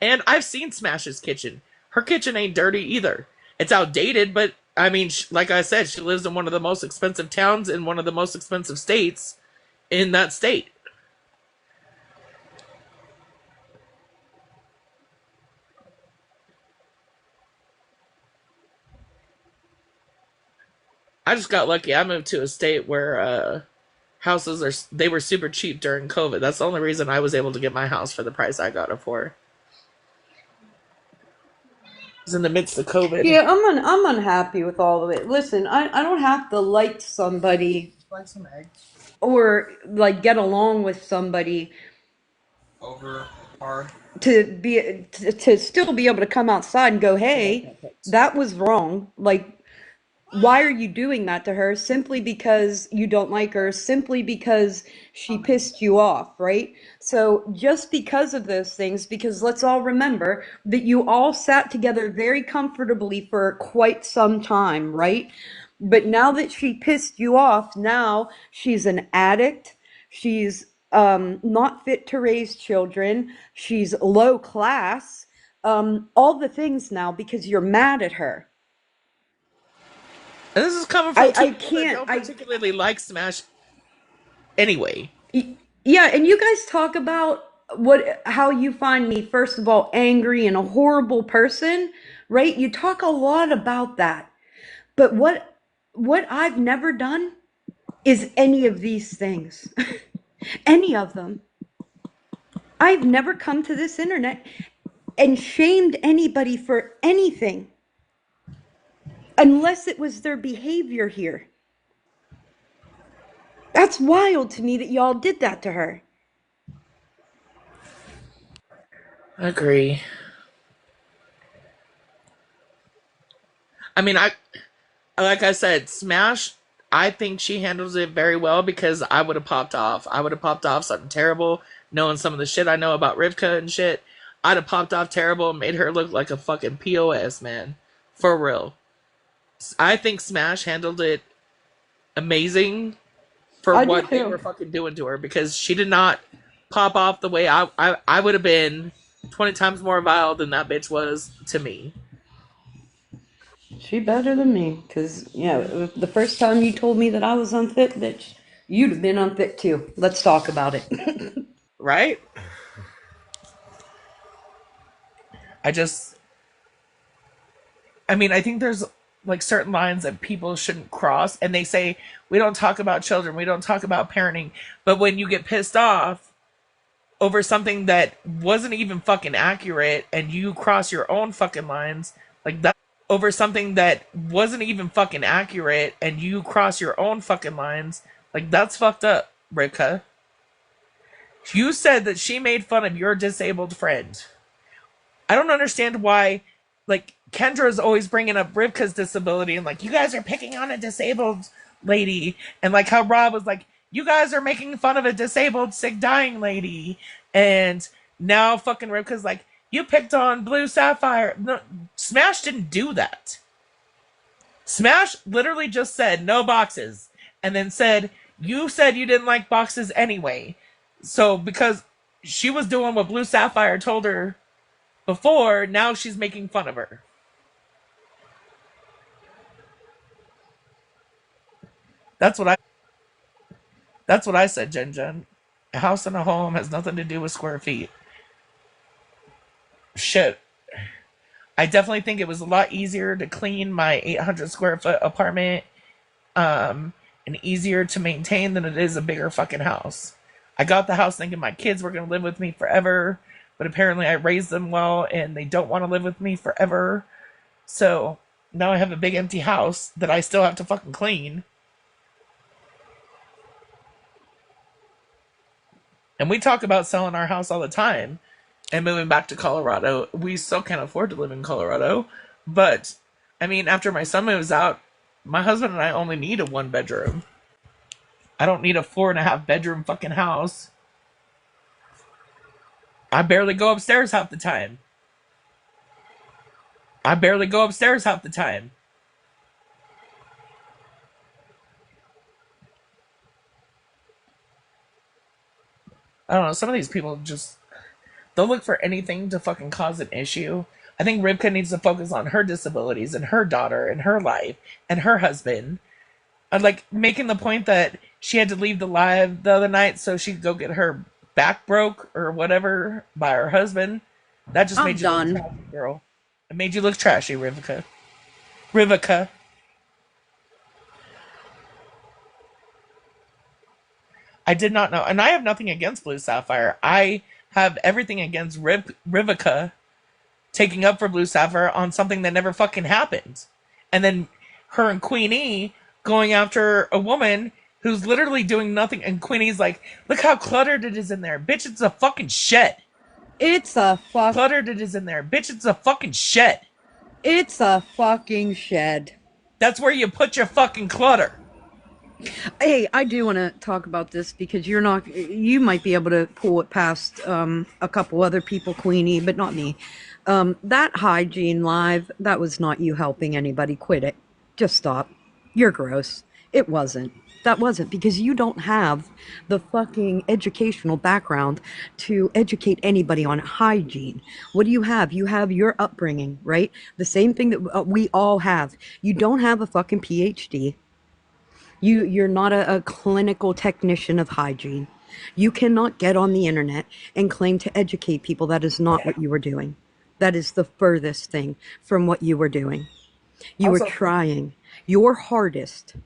And I've seen Smash's kitchen. Her kitchen ain't dirty either. It's outdated, but I mean, like I said, she lives in one of the most expensive towns in one of the most expensive states in that state. I just got lucky. I moved to a state where houses are they were super cheap during COVID. That's the only reason I was able to get my house for the price I got it for. It was in the midst of COVID.
Yeah, I'm unhappy with all of it. Listen, I don't have to like somebody
Like some eggs
or like get along with somebody
over hard.
to still be able to come outside and go, hey, that was wrong. Like, why are you doing that to her? Simply because you don't like her, simply because she pissed you off, right? So just because of those things, because let's all remember that you all sat together very comfortably for quite some time, right? But now that she pissed you off, now she's an addict. She's not fit to raise children. She's low class. All the things now because you're mad at her.
And this is coming from two
I
people that
can't.
don't particularly like Smash anyway.
Yeah, and you guys talk about how you find me first of all angry and a horrible person, right? You talk a lot about that. But what I've never done is any of these things. Any of them. I've never come to this internet and shamed anybody for anything unless it was their behavior here. That's wild to me that y'all did that to her.
I agree. I mean, I like I said, Smash. I think she handles it very well because I would have popped off. I would have popped off something terrible, knowing some of the shit I know about Rivka and shit. I'd have popped off terrible, made her look like a fucking POS, man. For real. I think Smash handled it amazing for
I do
what they were
too.
fucking doing to her because she did not pop off the way I would have been 20 times more vile than that bitch was to me.
She better than me, because, yeah, the first time you told me that I was unfit, bitch, you'd have been unfit too. Let's talk about it.
Right? I just, I mean, I think there's like certain lines that people shouldn't cross, and they say, we don't talk about children, we don't talk about parenting. But when you get pissed off over something that wasn't even fucking accurate and you cross your own fucking lines, like that, over something that wasn't even fucking accurate and you cross your own fucking lines, like that's fucked up, Rika. You said that she made fun of your disabled friend. I don't understand why, like, Kendra's always bringing up Rivka's disability and, like, you guys are picking on a disabled lady. And, like, how Rob was like, you guys are making fun of a disabled, sick, dying lady. And now fucking Rivka's like, you picked on Blue Sapphire. No, Smash didn't do that. Smash literally just said no boxes. And then said, you said you didn't like boxes anyway. So, because she was doing what Blue Sapphire told her before, now she's making fun of her. That's what I that's what I said, Jen Jen. A house and a home has nothing to do with square feet. Shit. I definitely think it was a lot easier to clean my 800 square foot apartment, and easier to maintain than it is a bigger fucking house. I got the house thinking my kids were going to live with me forever, but apparently I raised them well and they don't want to live with me forever. So now I have a big empty house that I still have to fucking clean. And we talk about selling our house all the time and moving back to Colorado. We still can't afford to live in Colorado. But, I mean, after my son moves out, my husband and I only need a 1 bedroom. I don't need a 4.5 bedroom fucking house. I barely go upstairs half the time. I barely go upstairs half the time. I don't know. Some of these people just, they'll look for anything to fucking cause an issue. I think Rivka needs to focus on her disabilities and her daughter and her life and her husband. And like making the point that she had to leave the live the other night so she could go get her back broke or whatever by her husband. That just
I'm
made you look
done.
trashy, girl. It made you look trashy, Rivka. Rivka. I did not know. And I have nothing against Blue Sapphire. I have everything against Rivka taking up for Blue Sapphire on something that never fucking happened. And then her and Queenie going after a woman who's literally doing nothing. And Queenie's like, look how cluttered it is in there. Bitch, it's a fucking shed.
It's a fuck.
Cluttered it is in there. Bitch, it's a fucking shed.
It's a fucking shed.
That's where you put your fucking clutter.
Hey, I do want to talk about this because you're not. You might be able to pull it past a couple other people, Queenie, but not me. That hygiene live, that was not you helping anybody. Quit it. Just stop. You're gross. It wasn't. That wasn't, because you don't have the fucking educational background to educate anybody on hygiene. What do you have? You have your upbringing, right? The same thing that we all have. You don't have a fucking PhD. You're not a clinical technician of hygiene. You cannot get on the internet and claim to educate people. That is not what you were doing. That is the furthest thing from what you were doing. You were
Also,
trying your hardest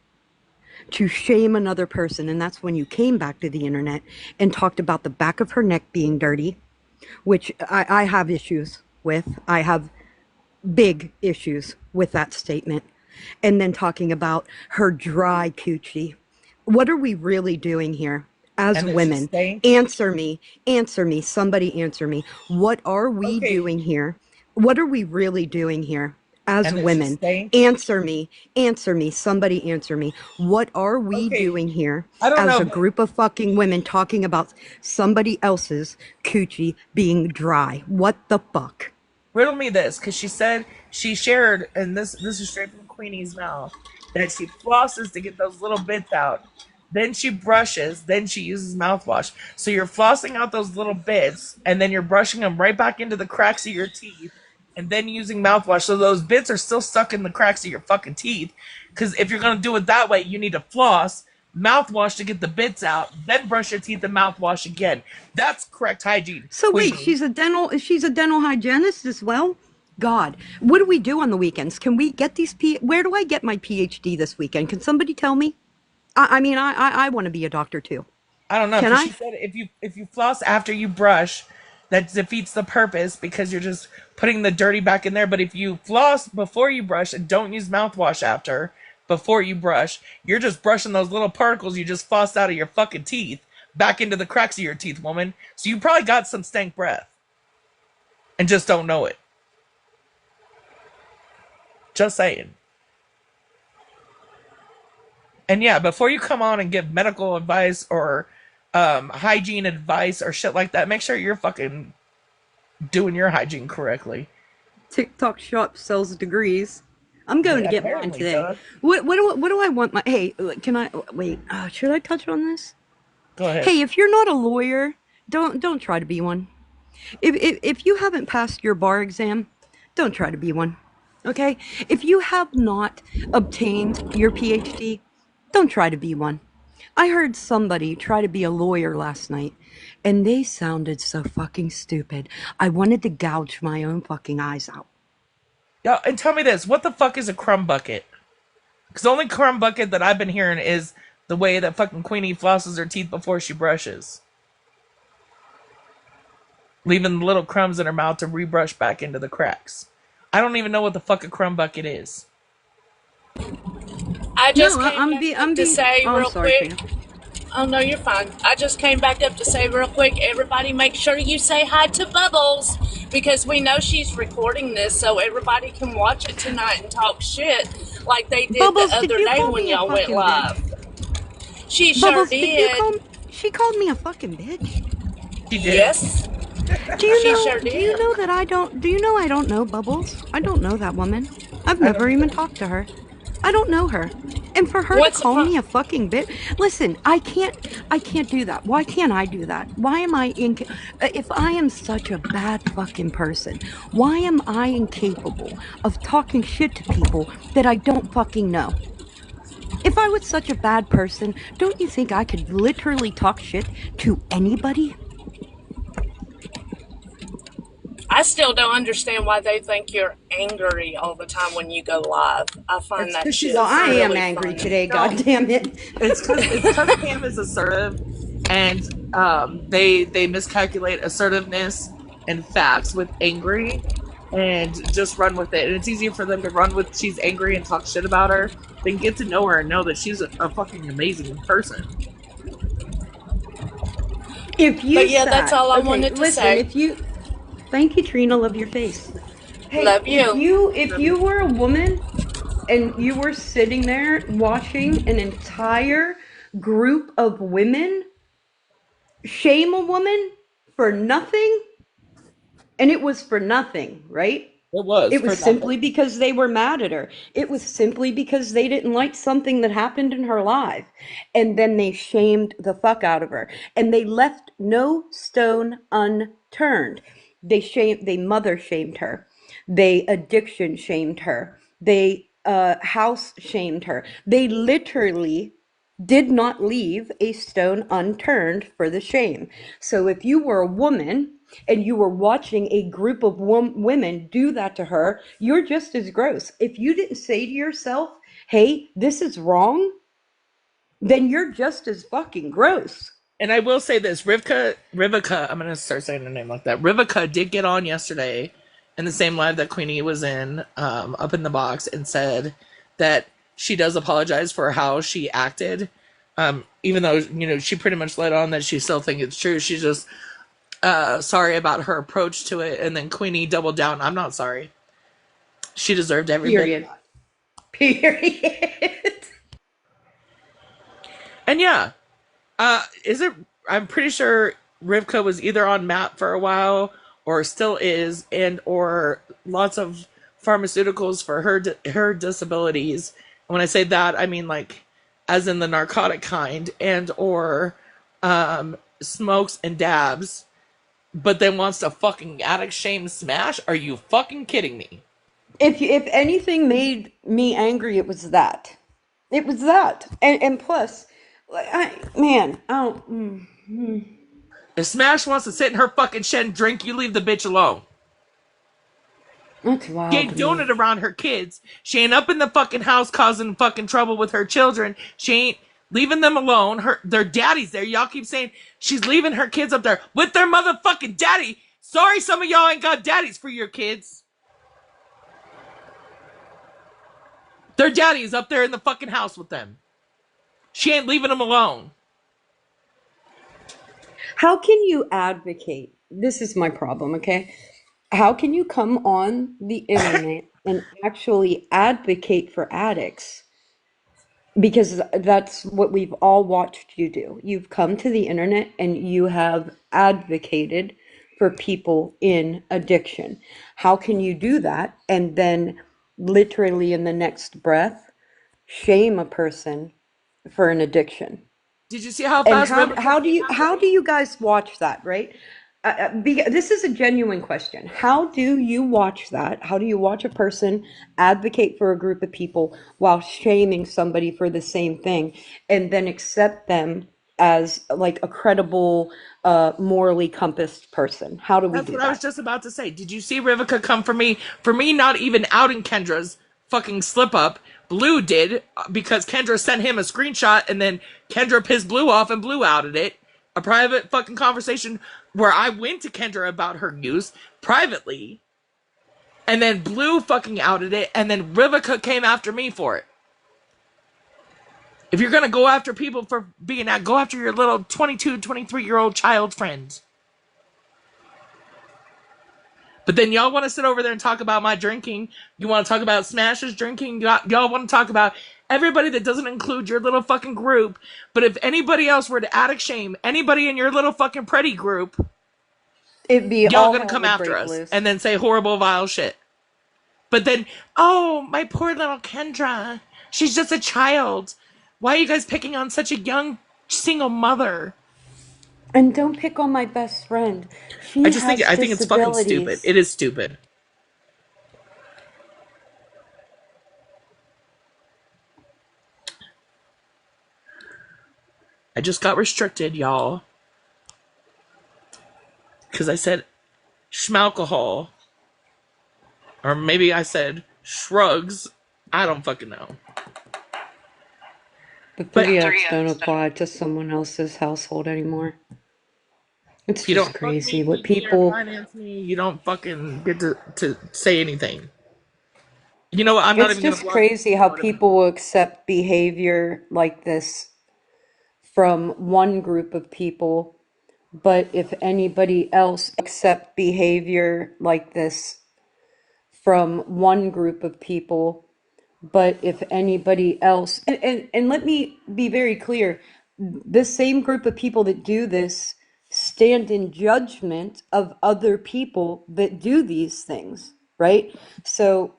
to shame another person, and that's when you came back to the internet and talked about the back of her neck being dirty, which I have issues with. I have big issues with that statement. And then talking about her dry coochie. What are we really doing here as
and that she
women?
stank.
Answer me, somebody answer me. What are we
Okay,
doing here? What are we really doing here as
and that she
women?
stank.
Answer me, somebody answer me. What are we
Okay,
doing here
I don't
as
know,
a
but
group of fucking women talking about somebody else's coochie being dry? What the fuck?
riddle me this, because she said she shared, and this is straight from Queenie's mouth, that she flosses to get those little bits out. Then she brushes, then she uses mouthwash. So you're flossing out those little bits, and then you're brushing them right back into the cracks of your teeth, and then using mouthwash. So those bits are still stuck in the cracks of your fucking teeth. Because if you're gonna do it that way, you need to floss, mouthwash to get the bits out, then brush your teeth and mouthwash again. That's correct hygiene,
So wait,
Queenie.
she's a dental hygienist as well? God, what do we do on the weekends? Can we get where do I get my PhD this weekend? Can somebody tell me? I mean, I want to be a doctor too.
I don't know,
Can
because she
I?
said if you floss after you brush, that defeats the purpose because you're just putting the dirty back in there. But if you floss before you brush and don't use mouthwash after before you brush, you're just brushing those little particles you just flossed out of your fucking teeth back into the cracks of your teeth, woman. So you probably got some stank breath and just don't know it. Just saying. And yeah, before you come on and give medical advice or hygiene advice or shit like that, make sure you're fucking doing your hygiene correctly.
TikTok shop sells degrees. I'm going to
Yeah,
get mine
apparently,
today.
Doug.
What do I want my? Hey, can I wait? Should I touch on this?
Go ahead.
Hey, if you're not a lawyer, don't try to be one. If you haven't passed your bar exam, don't try to be one. Okay? If you have not obtained your PhD, don't try to be one. I heard somebody try to be a lawyer last night, and they sounded so fucking stupid. I wanted to gouge my own fucking eyes out.
Yeah, and tell me this: what the fuck is a crumb bucket? Because the only crumb bucket that I've been hearing is the way that fucking Queenie flosses her teeth before she brushes, leaving the little crumbs in her mouth to rebrush back into the cracks. I don't even know what the fuck a crumb bucket is.
I
No,
just came back
I'm
up to
being.
say
Oh, I'm
real
sorry,
quick.
Trina.
Oh no, you're fine. I just came back up to say real quick, everybody make sure you say hi to Bubbles because we know she's recording this so everybody can watch it tonight and talk shit like they did the
Bubbles, did
other
you
day
call
when
me a
y'all went
fucking bitch?
live. She sure
Bubbles, did you
did.
call? She called me a fucking bitch.
She did.
Yes, she sure
Do you
did.
know that I don't, do you know I don't know Bubbles? I don't know that woman. I've
I don't
never even
either.
talked to her. I don't know her. And for her to
Once
call
upon
me a fucking bitch, listen, I can't do that. Why can't I do that? Why am I if I am such a bad fucking person, why am I incapable of talking shit to people that I don't fucking know? If I was such a bad person, don't you think I could literally talk shit to anybody?
I still don't understand why they think you're angry all the time when you go live. I find
It's
that
because she's
shit
Well, I am
really
assertive.
angry
funny.
today,
No,
god damn it.
it's because Pam is assertive, and they miscalculate assertiveness and facts with angry, and just run with it. And it's easier for them to run with she's angry and talk shit about her than get to know her and know that she's a fucking amazing person.
If you
But yeah, that's
sat,
all I
okay,
wanted to
listen,
say.
if you, thank you, Trina, love your face. Hey,
Love you.
if you were a woman and you were sitting there watching an entire group of women shame a woman for nothing, and it was for nothing, right?
It was
It
for
was
that.
simply because they were mad at her. It was simply because they didn't like something that happened in her life. And then they shamed the fuck out of her. And they left no stone unturned. They mother shamed her. They addiction shamed her. They house shamed her. They literally did not leave a stone unturned for the shame. So if you were a woman and you were watching a group of women do that to her, you're just as gross. If you didn't say to yourself, hey, this is wrong, then you're just as fucking gross.
And I will say this, Rivka, I'm gonna start saying her name like that. Rivka did get on yesterday in the same live that Queenie was in, up in the box, and said that she does apologize for how she acted. Even though, she pretty much let on that she still thinks it's true. She's just sorry about her approach to it. And then Queenie doubled down. I'm not sorry. She deserved every bit of
Period.
that.
Period.
And yeah, is it? I'm pretty sure Rivka was either on MAP for a while, or still is, and or lots of pharmaceuticals for her disabilities. And when I say that, I mean like, as in the narcotic kind, and or smokes and dabs. But then wants to fucking addict shame Smash? Are you fucking kidding me?
If anything made me angry, it was that. It was that. And plus, man, I don't.
If Smash wants to sit in her fucking shed and drink, you leave the bitch alone.
That's
She
wild to
ain't doing
me.
it around her kids. She ain't up in the fucking house causing fucking trouble with her children. She ain't leaving them alone. Their daddy's there. Y'all keep saying she's leaving her kids up there with their motherfucking daddy. Sorry, some of y'all ain't got daddies for your kids. Their daddy is up there in the fucking house with them. She ain't leaving them alone.
How can you advocate? This is my problem, okay? How can you come on the internet and actually advocate for addicts? Because that's what we've all watched you do. You've come to the internet and you have advocated for people in addiction. How can you do that and then literally in the next breath shame a person for an addiction?
Did you see how
And
fast Rivka came after
how
me?
do you guys watch that, right? This is a genuine question. How do you watch that? How do you watch a person advocate for a group of people while shaming somebody for the same thing, and then accept them as like a credible, morally compassed person? How do we
That's
do
what I was
that?
just about to say. Did you see Rivika come for me? For me not even outing Kendra's fucking slip up. Blue did, because Kendra sent him a screenshot, and then Kendra pissed Blue off and Blue outed it. A private fucking conversation where I went to Kendra about her use privately, and then Blue fucking outed it, and then Rivika came after me for it. If you're gonna go after people for being out, go after your little 22, 23-year-old child friend. But then y'all want to sit over there and talk about my drinking. You want to talk about Smash's drinking. Y'all want to talk about everybody that doesn't include your little fucking group. But if anybody else were to addict shame anybody in your little fucking pretty group,
It'd be
y'all
all
gonna
hell
come
would
after
break
us
loose.
and then say horrible, vile shit. But then, oh, my poor little Kendra. She's just a child. Why are you guys picking on such a young single mother?
And don't pick on my best friend.
I
She
just think
has
I think it's fucking stupid.
disabilities.
It is stupid. I just got restricted, y'all, because I said schmalcohol. Or maybe I said shrugs. I don't fucking know.
The
But
3X don't apply to someone else's household anymore. It's
if you
just
don't fuck
crazy
me,
what
feed me, or
people.
finance me, you don't fucking get to say anything. You know what? I'm not
It's
even gonna
just
block you
crazy how
anymore.
people will accept behavior like this from one group of people, but if anybody else accept behavior like this from one group of people, but if anybody else, and let me be very clear, the same group of people that do this stand in judgment of other people that do these things. right? So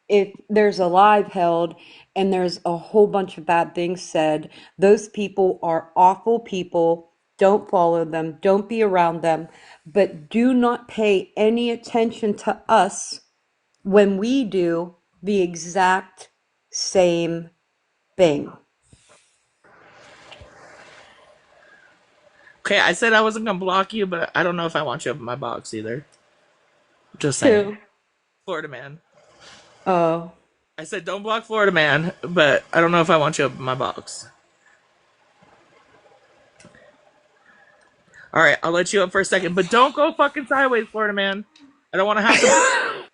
if there's a live held and there's a whole bunch of bad things said, those people are awful people. Don't follow them, don't be around them, but do not pay any attention to us when we do the exact same thing.
Okay, I said I wasn't gonna block you, but I don't know if I want you up in my box either. Just saying.
Two.
Florida man.
Oh,
I said don't block Florida man, but I don't know if I want you up in my box. All right, I'll let you up for a second, but don't go fucking sideways, Florida man. I don't want to have to.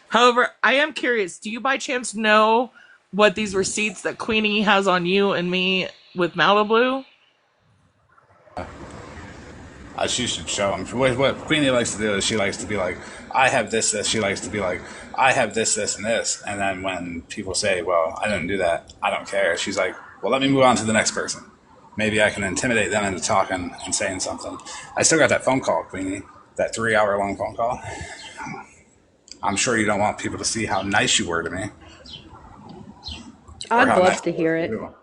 However, I am curious. Do you by chance know what these receipts that Queenie has on you and me with Malibu?
She should show him. What Queenie likes to do is she likes to be like, I have this, this. She likes to be like, I have this, this, and this. And then when people say, well, I didn't do that, I don't care. She's like, well, let me move on to the next person. Maybe I can intimidate them into talking and saying something. I still got that phone call, Queenie, that 3 hour long phone call. I'm sure you don't want people to see how nice you were to me or
I'd
how nice
love to
I was
hear
to
it.
you.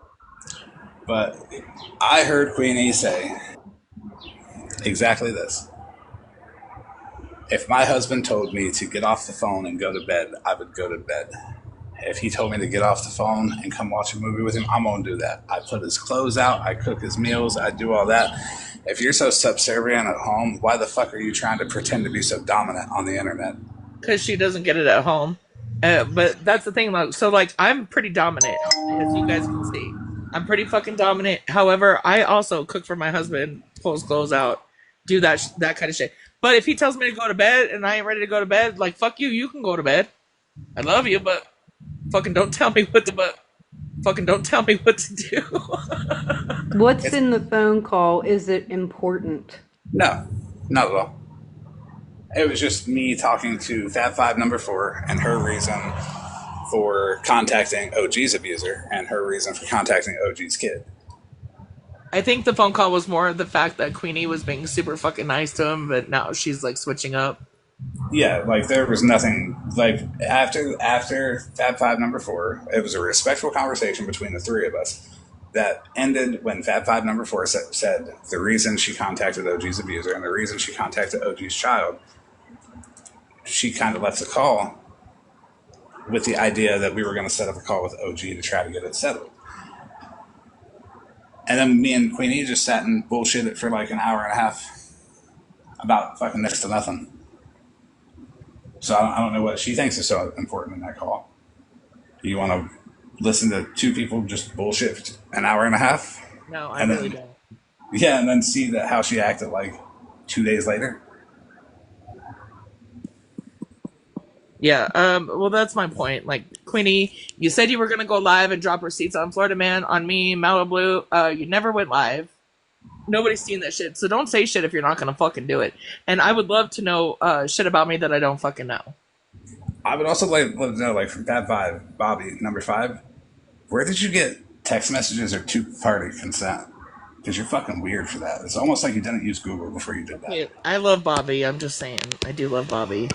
But I heard Queenie say exactly this. If my husband told me to get off the phone and go to bed, I would go to bed. If he told me to get off the phone and come watch a movie with him, I'm going to do that. I put his clothes out. I cook his meals. I do all that. If you're so subservient at home, why the fuck are you trying to pretend to be so dominant on the internet?
Because she doesn't get it at home. But that's the thing. Like, so, like, I'm pretty dominant, as you guys can see. I'm pretty fucking dominant. However, I also cook for my husband, pull his clothes out, do that kind of shit. But if he tells me to go to bed and I ain't ready to go to bed, like, fuck you, you can go to bed. I love you, but fucking don't tell me what to. But fucking don't tell me what to do.
What's
It's
in the phone call? Is it important?
no, not at all. It was just me talking to Fab Five Number Four and her reason for contacting OG's abuser and her reason for contacting OG's kid.
I think the phone call was more of the fact that Queenie was being super fucking nice to him, but now she's like switching up.
Yeah, like there was nothing like after Fab Five Number Four, it was a respectful conversation between the three of us that ended when Fab Five Number Four said the reason she contacted OG's abuser and the reason she contacted OG's child. She kind of left the call with the idea that we were going to set up a call with OG to try to get it settled. And then me and Queenie just sat and bullshitted for like an hour and a half about fucking next to nothing. So I don't know what she thinks is so important in that call. Do you want to listen to two people just bullshit for an hour and a half?
No, I
And
really
then,
don't.
yeah, and then see that how she acted like 2 days later?
Yeah, well, that's my point. Like, Queenie, you said you were gonna go live and drop receipts on Florida Man, on me, Malibu. You never went live. Nobody's seen that shit, so don't say shit if you're not gonna fucking do it. And I would love to know shit about me that I don't fucking know.
I would also like love to know, like, from Fab Five, Bobby, number five, where did you get text messages or two-party consent? Because you're fucking weird for that. It's almost like you didn't use Google before you did that.
Okay, I love Bobby. I'm just saying, I do love Bobby.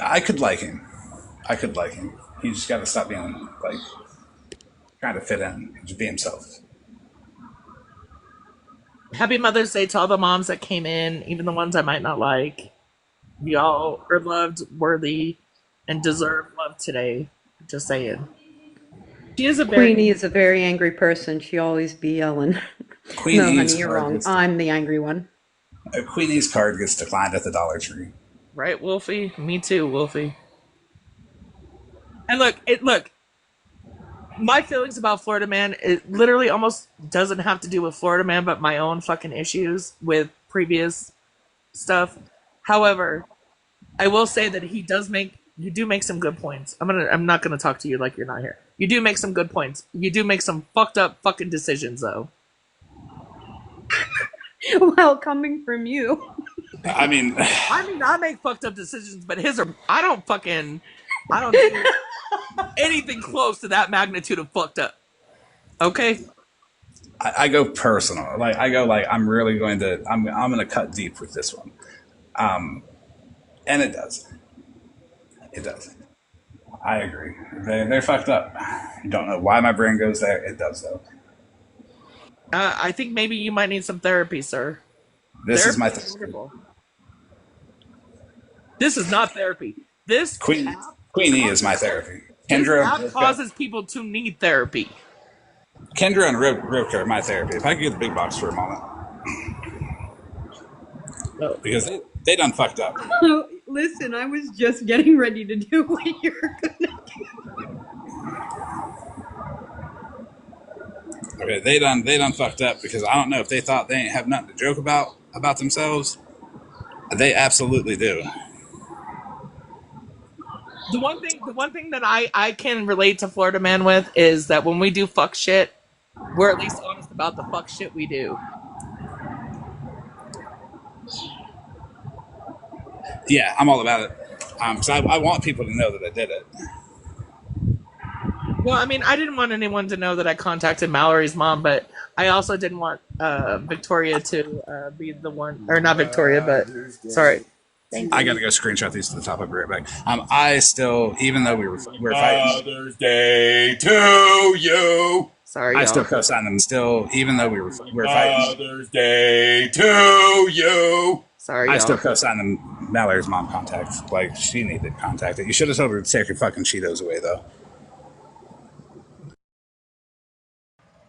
I could like him. I could like him. He just got to stop being like trying to fit in, just be himself.
Happy Mother's Day to all the moms that came in, even the ones I might not like. Y'all are loved, worthy, and deserve love today. Just saying. She is a very
Queenie is a very angry person. She always be yelling. No,
Queenie's
honey, you're
card
wrong.
gets
I'm the angry one.
Queenie's card gets declined at the Dollar Tree.
right, Wolfie. Me too, Wolfie. And look. My feelings about Florida Man, it literally almost doesn't have to do with Florida Man, but my own fucking issues with previous stuff. However, I will say that you do make some good points. I'm not gonna talk to you like you're not here. You do make some good points. You do make some fucked up fucking decisions though.
Well, coming from you.
I mean,
I make fucked up decisions, but his are I don't do anything close to that magnitude of fucked up. Okay?
I go personal. Like I go like I'm really going to I'm going to cut deep with this one, and it does. It does. I agree. They're fucked up. Don't know why my brain goes there. It does though.
I think maybe you might need some therapy, sir.
This is
Therapy
my
is wonderful. This is not therapy. This
Queen.
app
Queenie is my
causes
therapy.
this
Kendra,
app causes people to need therapy.
Kendra, and Rivka are my therapy. If I could get the big box for a moment,
Oh.
because they done fucked up.
Oh, listen, I was just getting ready to do what you're gonna
Okay, they done fucked up because I don't know if they thought they ain't have nothing to joke about themselves. They absolutely do.
The one thing that I can relate to Florida Man with is that when we do fuck shit, we're at least honest about the fuck shit we do.
Yeah, I'm all about it. Because I want people to know that I did it.
Well, I mean, I didn't want anyone to know that I contacted Mallory's mom, but I also didn't want Victoria to be the one, or not Victoria, but sorry. Thank
I
you.
gotta go screenshot these to the top. I'll be right back. I still, even though we were fighting,
Mother's Day to you.
Sorry,
I
y'all.
still co-signed them. Still, even though we were fighting,
Mother's Day to you.
Sorry,
I
y'all.
still co-signed them. Mallory's mom contact. Like she needed contacted. You should have told her to take your fucking Cheetos away, though.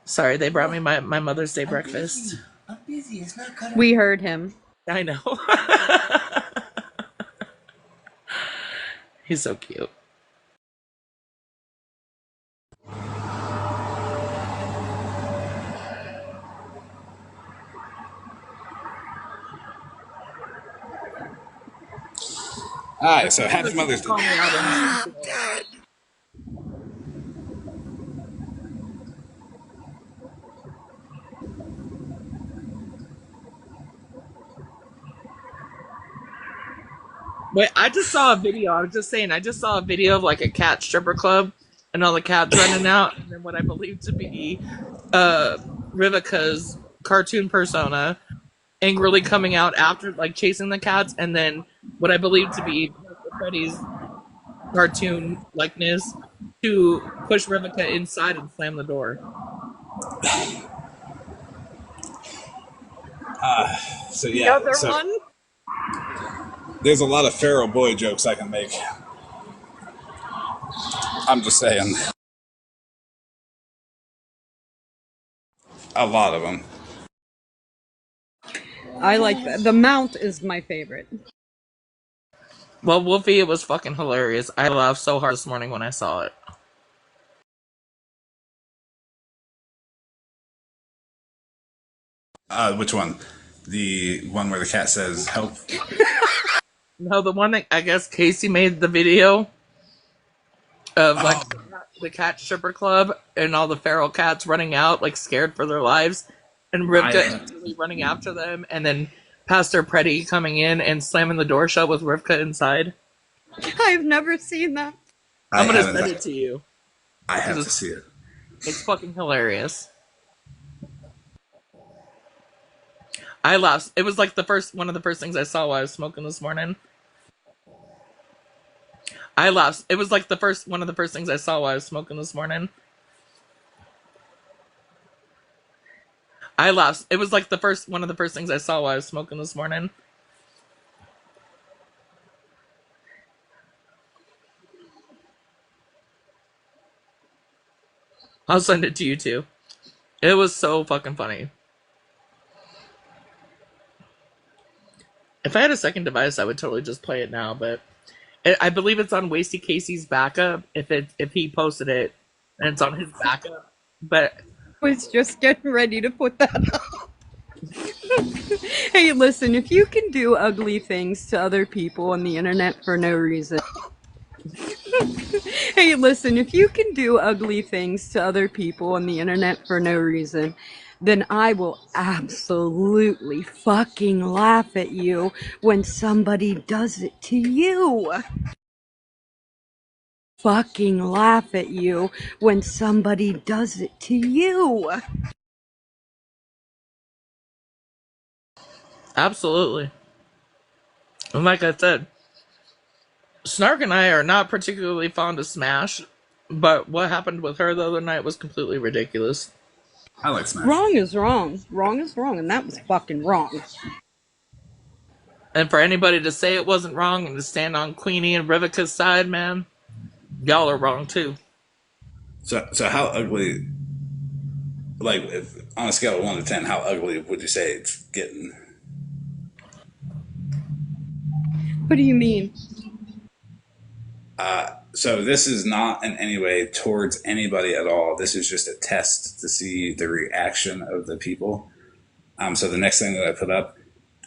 Sorry, they brought me my Mother's Day breakfast.
I'm busy. It's not cut.
We heard him.
I know. He's so cute.
All right, so happy Mother's Day.
Call me out in- Wait, I just saw a video. I was just saying, I just saw a video of like a cat stripper club and all the cats running out, and then what I believe to be Rivika's cartoon persona angrily coming out after like chasing the cats, and then what I believe to be Freddy's cartoon likeness to push Rivika inside and slam the door.
So yeah,
The other
so
one?
there's a lot of feral boy jokes I can make. I'm just saying, a lot of them.
I like that. The mount is my favorite.
Well, Wolfie, it was fucking hilarious. I laughed so hard this morning when I saw it.
Which one? The one where the cat says "help"?
No, the one that I guess Casey made the video of like
Oh,
the cat stripper club and all the feral cats running out, like scared for their lives, and
I
Rivka instantly running after them, and then Pastor Preddy coming in and slamming the door shut with Rivka inside.
I've never seen that.
I'm gonna
haven't.
send it to you.
I have to see it.
It's fucking hilarious. I laughed. It was like the first one of the first things I saw while I was smoking this morning. I laughed. It was like the first one of the first things I saw while I was smoking this morning. I laughed. It was like the first one of the first things I saw while I was smoking this morning. I'll send it to you too. It was so fucking funny. If I had a second device, I would totally just play it now. But I believe it's on Wasty Casey's backup. If he posted it, and it's on his backup. But
Was just getting ready to put that up. Hey, listen, if you can do ugly things to other people on the internet for no reason. Hey, listen, if you can do ugly things to other people on the internet for no reason, then I will absolutely fucking laugh at you when somebody does it to you. Fucking laugh at you when somebody does it to you.
Absolutely. And like I said, Snark and I are not particularly fond of Smash, but what happened with her the other night was completely ridiculous.
I like Smash.
Wrong is wrong. Wrong is wrong, and that was fucking wrong.
And for anybody to say it wasn't wrong and to stand on Queenie and Rivika's side, man, y'all are wrong too.
So how ugly? Like, if, on a scale of 1 to 10, how ugly would you say it's getting?
What do you mean?
So this is not in any way towards anybody at all. This is just a test to see the reaction of the people. So the next thing that I put up,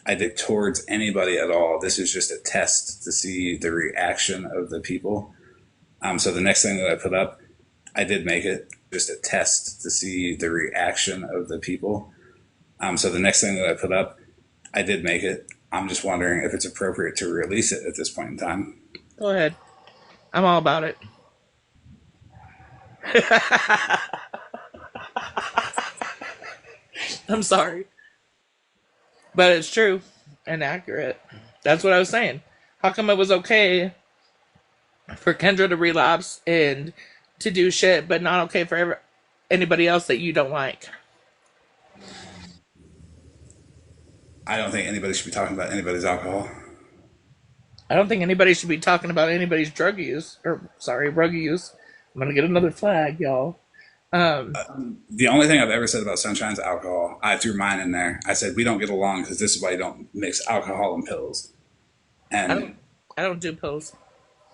I did towards anybody at all. This is just a test to see the reaction of the people. So the next thing that I put up, I did make it just a test to see the reaction of the people. So the next thing that I put up, I did make it. I'm just wondering if it's appropriate to release it at this point in time.
Go ahead. I'm all about it. I'm sorry. But it's true and accurate. That's what I was saying. How come it was okay for Kendra to relapse and to do shit, but not okay for anybody else that you don't like?
I don't think anybody should be talking about anybody's alcohol.
I don't think anybody should be talking about anybody's drug use. Or, sorry, rug use. I'm going to get another flag, y'all.
The only thing I've ever said about Sunshine's alcohol, I threw mine in there. I said, we don't get along because this is why you don't mix alcohol and pills. And
I don't do pills.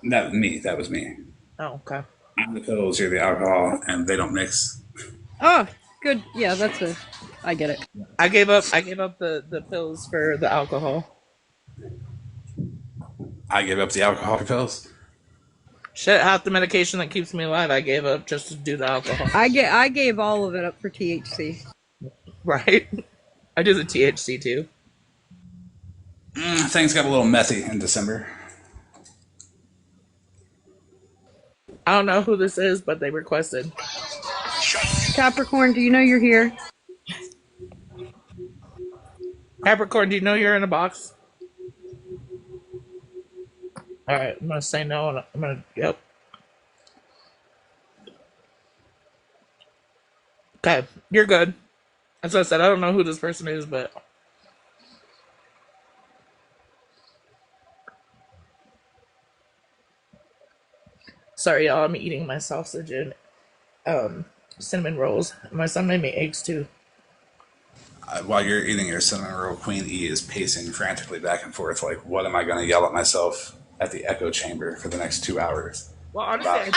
that was me. That was me.
Oh, okay.
I'm the pills, you're the alcohol, and they don't mix.
Oh, good. Yeah, that's a. I get it.
I gave up the pills for the alcohol.
I gave up the alcohol for pills.
Shit, half the medication that keeps me alive I gave up just to do the alcohol.
I gave all of it up for THC.
Right? I do the THC too.
Things got a little messy in December.
I don't know who this is, but they requested.
Capricorn, do you know you're here?
Capricorn, do you know you're in a box? Alright, I'm gonna say no and I'm gonna yep. Okay, you're good. As I said, I don't know who this person is, but sorry y'all, I'm eating my sausage and cinnamon rolls. My son made me eggs too.
While you're eating your cinnamon roll, Queen E is pacing frantically back and forth like, what am I going to yell at myself at the echo chamber for the next 2 hours?
Well, honestly,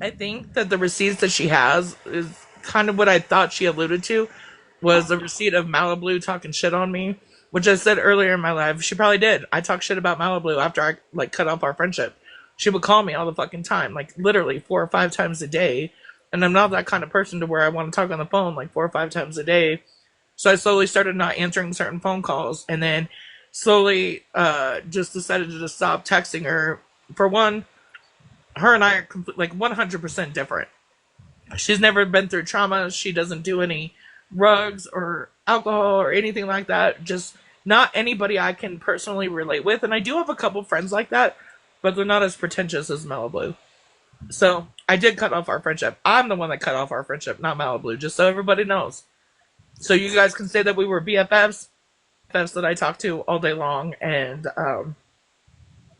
I think that the receipts that she has is kind of what I thought she alluded to, was the receipt of Malibu talking shit on me, which I said earlier in my life. She probably did. I talked shit about Malibu after I like cut off our friendship. She would call me all the fucking time, like literally 4 or 5 times a day. And I'm not that kind of person to where I want to talk on the phone like 4 or 5 times a day. So I slowly started not answering certain phone calls, and then slowly just decided to just stop texting her. For one, her and I are like 100% different. She's never been through trauma. She doesn't do any drugs or alcohol or anything like that. Just not anybody I can personally relate with. And I do have a couple friends like that, but they're not as pretentious as Malibu. So I did cut off our friendship. I'm the one that cut off our friendship, not Malibu, just so everybody knows. So you guys can say that we were BFFs, BFFs that I talked to all day long, and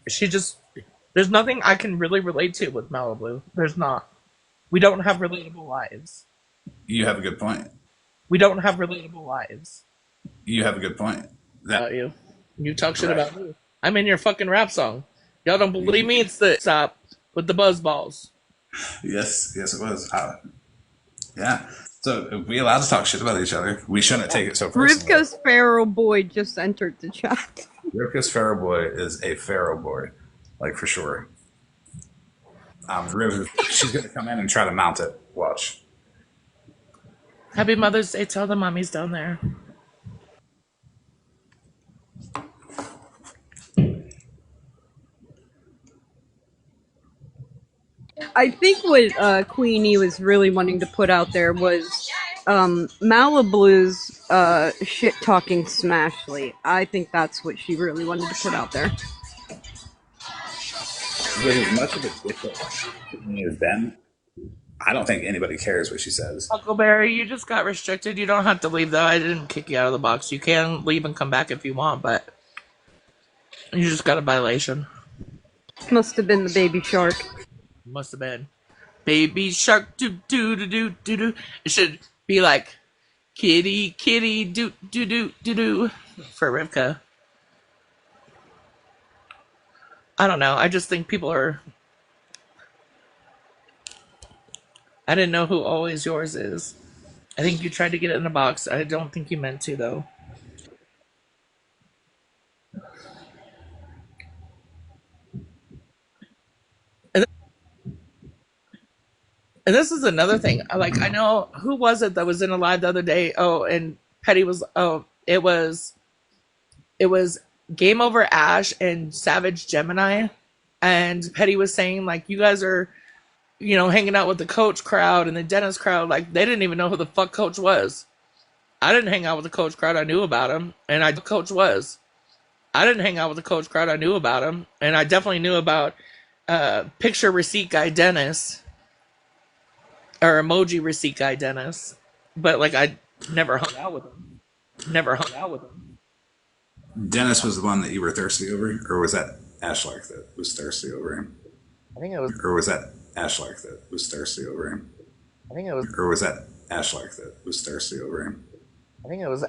she just, there's nothing I can really relate to with Malibu. There's not. We don't have relatable lives.
You have a good point.
We don't have relatable lives.
You have a good point.
About you. You talk shit about me. I'm in your fucking rap song. Y'all don't believe me? It's the stop with the buzz balls.
Yes, it was. Yeah. So if we allowed to talk shit about each other, we shouldn't take it so personally.
Rivka's Pharaoh boy just entered the chat.
Rivka's Pharaoh boy is a Pharaoh boy, like for sure. She's gonna come in and try to mount it. Watch.
Happy Mother's Day to all the mommies down there.
I think what Queenie was really wanting to put out there was Malibu's shit talking Smashly. I think that's what she really wanted to put out there.
With as much of a dick as Ben, I don't think anybody cares what she says.
Huckleberry, you just got restricted. You don't have to leave though. I didn't kick you out of the box. You can leave and come back if you want, but you just got a violation.
Must have been the baby shark.
Must have been. Baby shark do do do do do do. It should be like kitty kitty do do do do do for Rivka. I don't know. I just think people are. I didn't know who Always Yours is. I think you tried to get it in a box. I don't think you meant to though. And, and this is another thing. Like I know who was it that was in a live the other day. Oh, and Petty was. Oh, it was Game Over Ash and Savage Gemini, and Petty was saying like you guys are hanging out with the Coach crowd and the Dennis crowd. Like they didn't even know who the fuck Coach was. I didn't hang out with the Coach crowd. I knew about him, and I Coach was. I didn't hang out with the Coach crowd. I knew about him, and I definitely knew about picture receipt guy Dennis or emoji receipt guy Dennis. But like I never hung out with him. Never hung out with him.
Dennis was the one that you were thirsty over, or was that Ashlark that was thirsty over him?
I think it was.
Or was that Ashlark that was thirsty over him?
I think it was.
Or was that Ashlark that was thirsty over him?
I think it was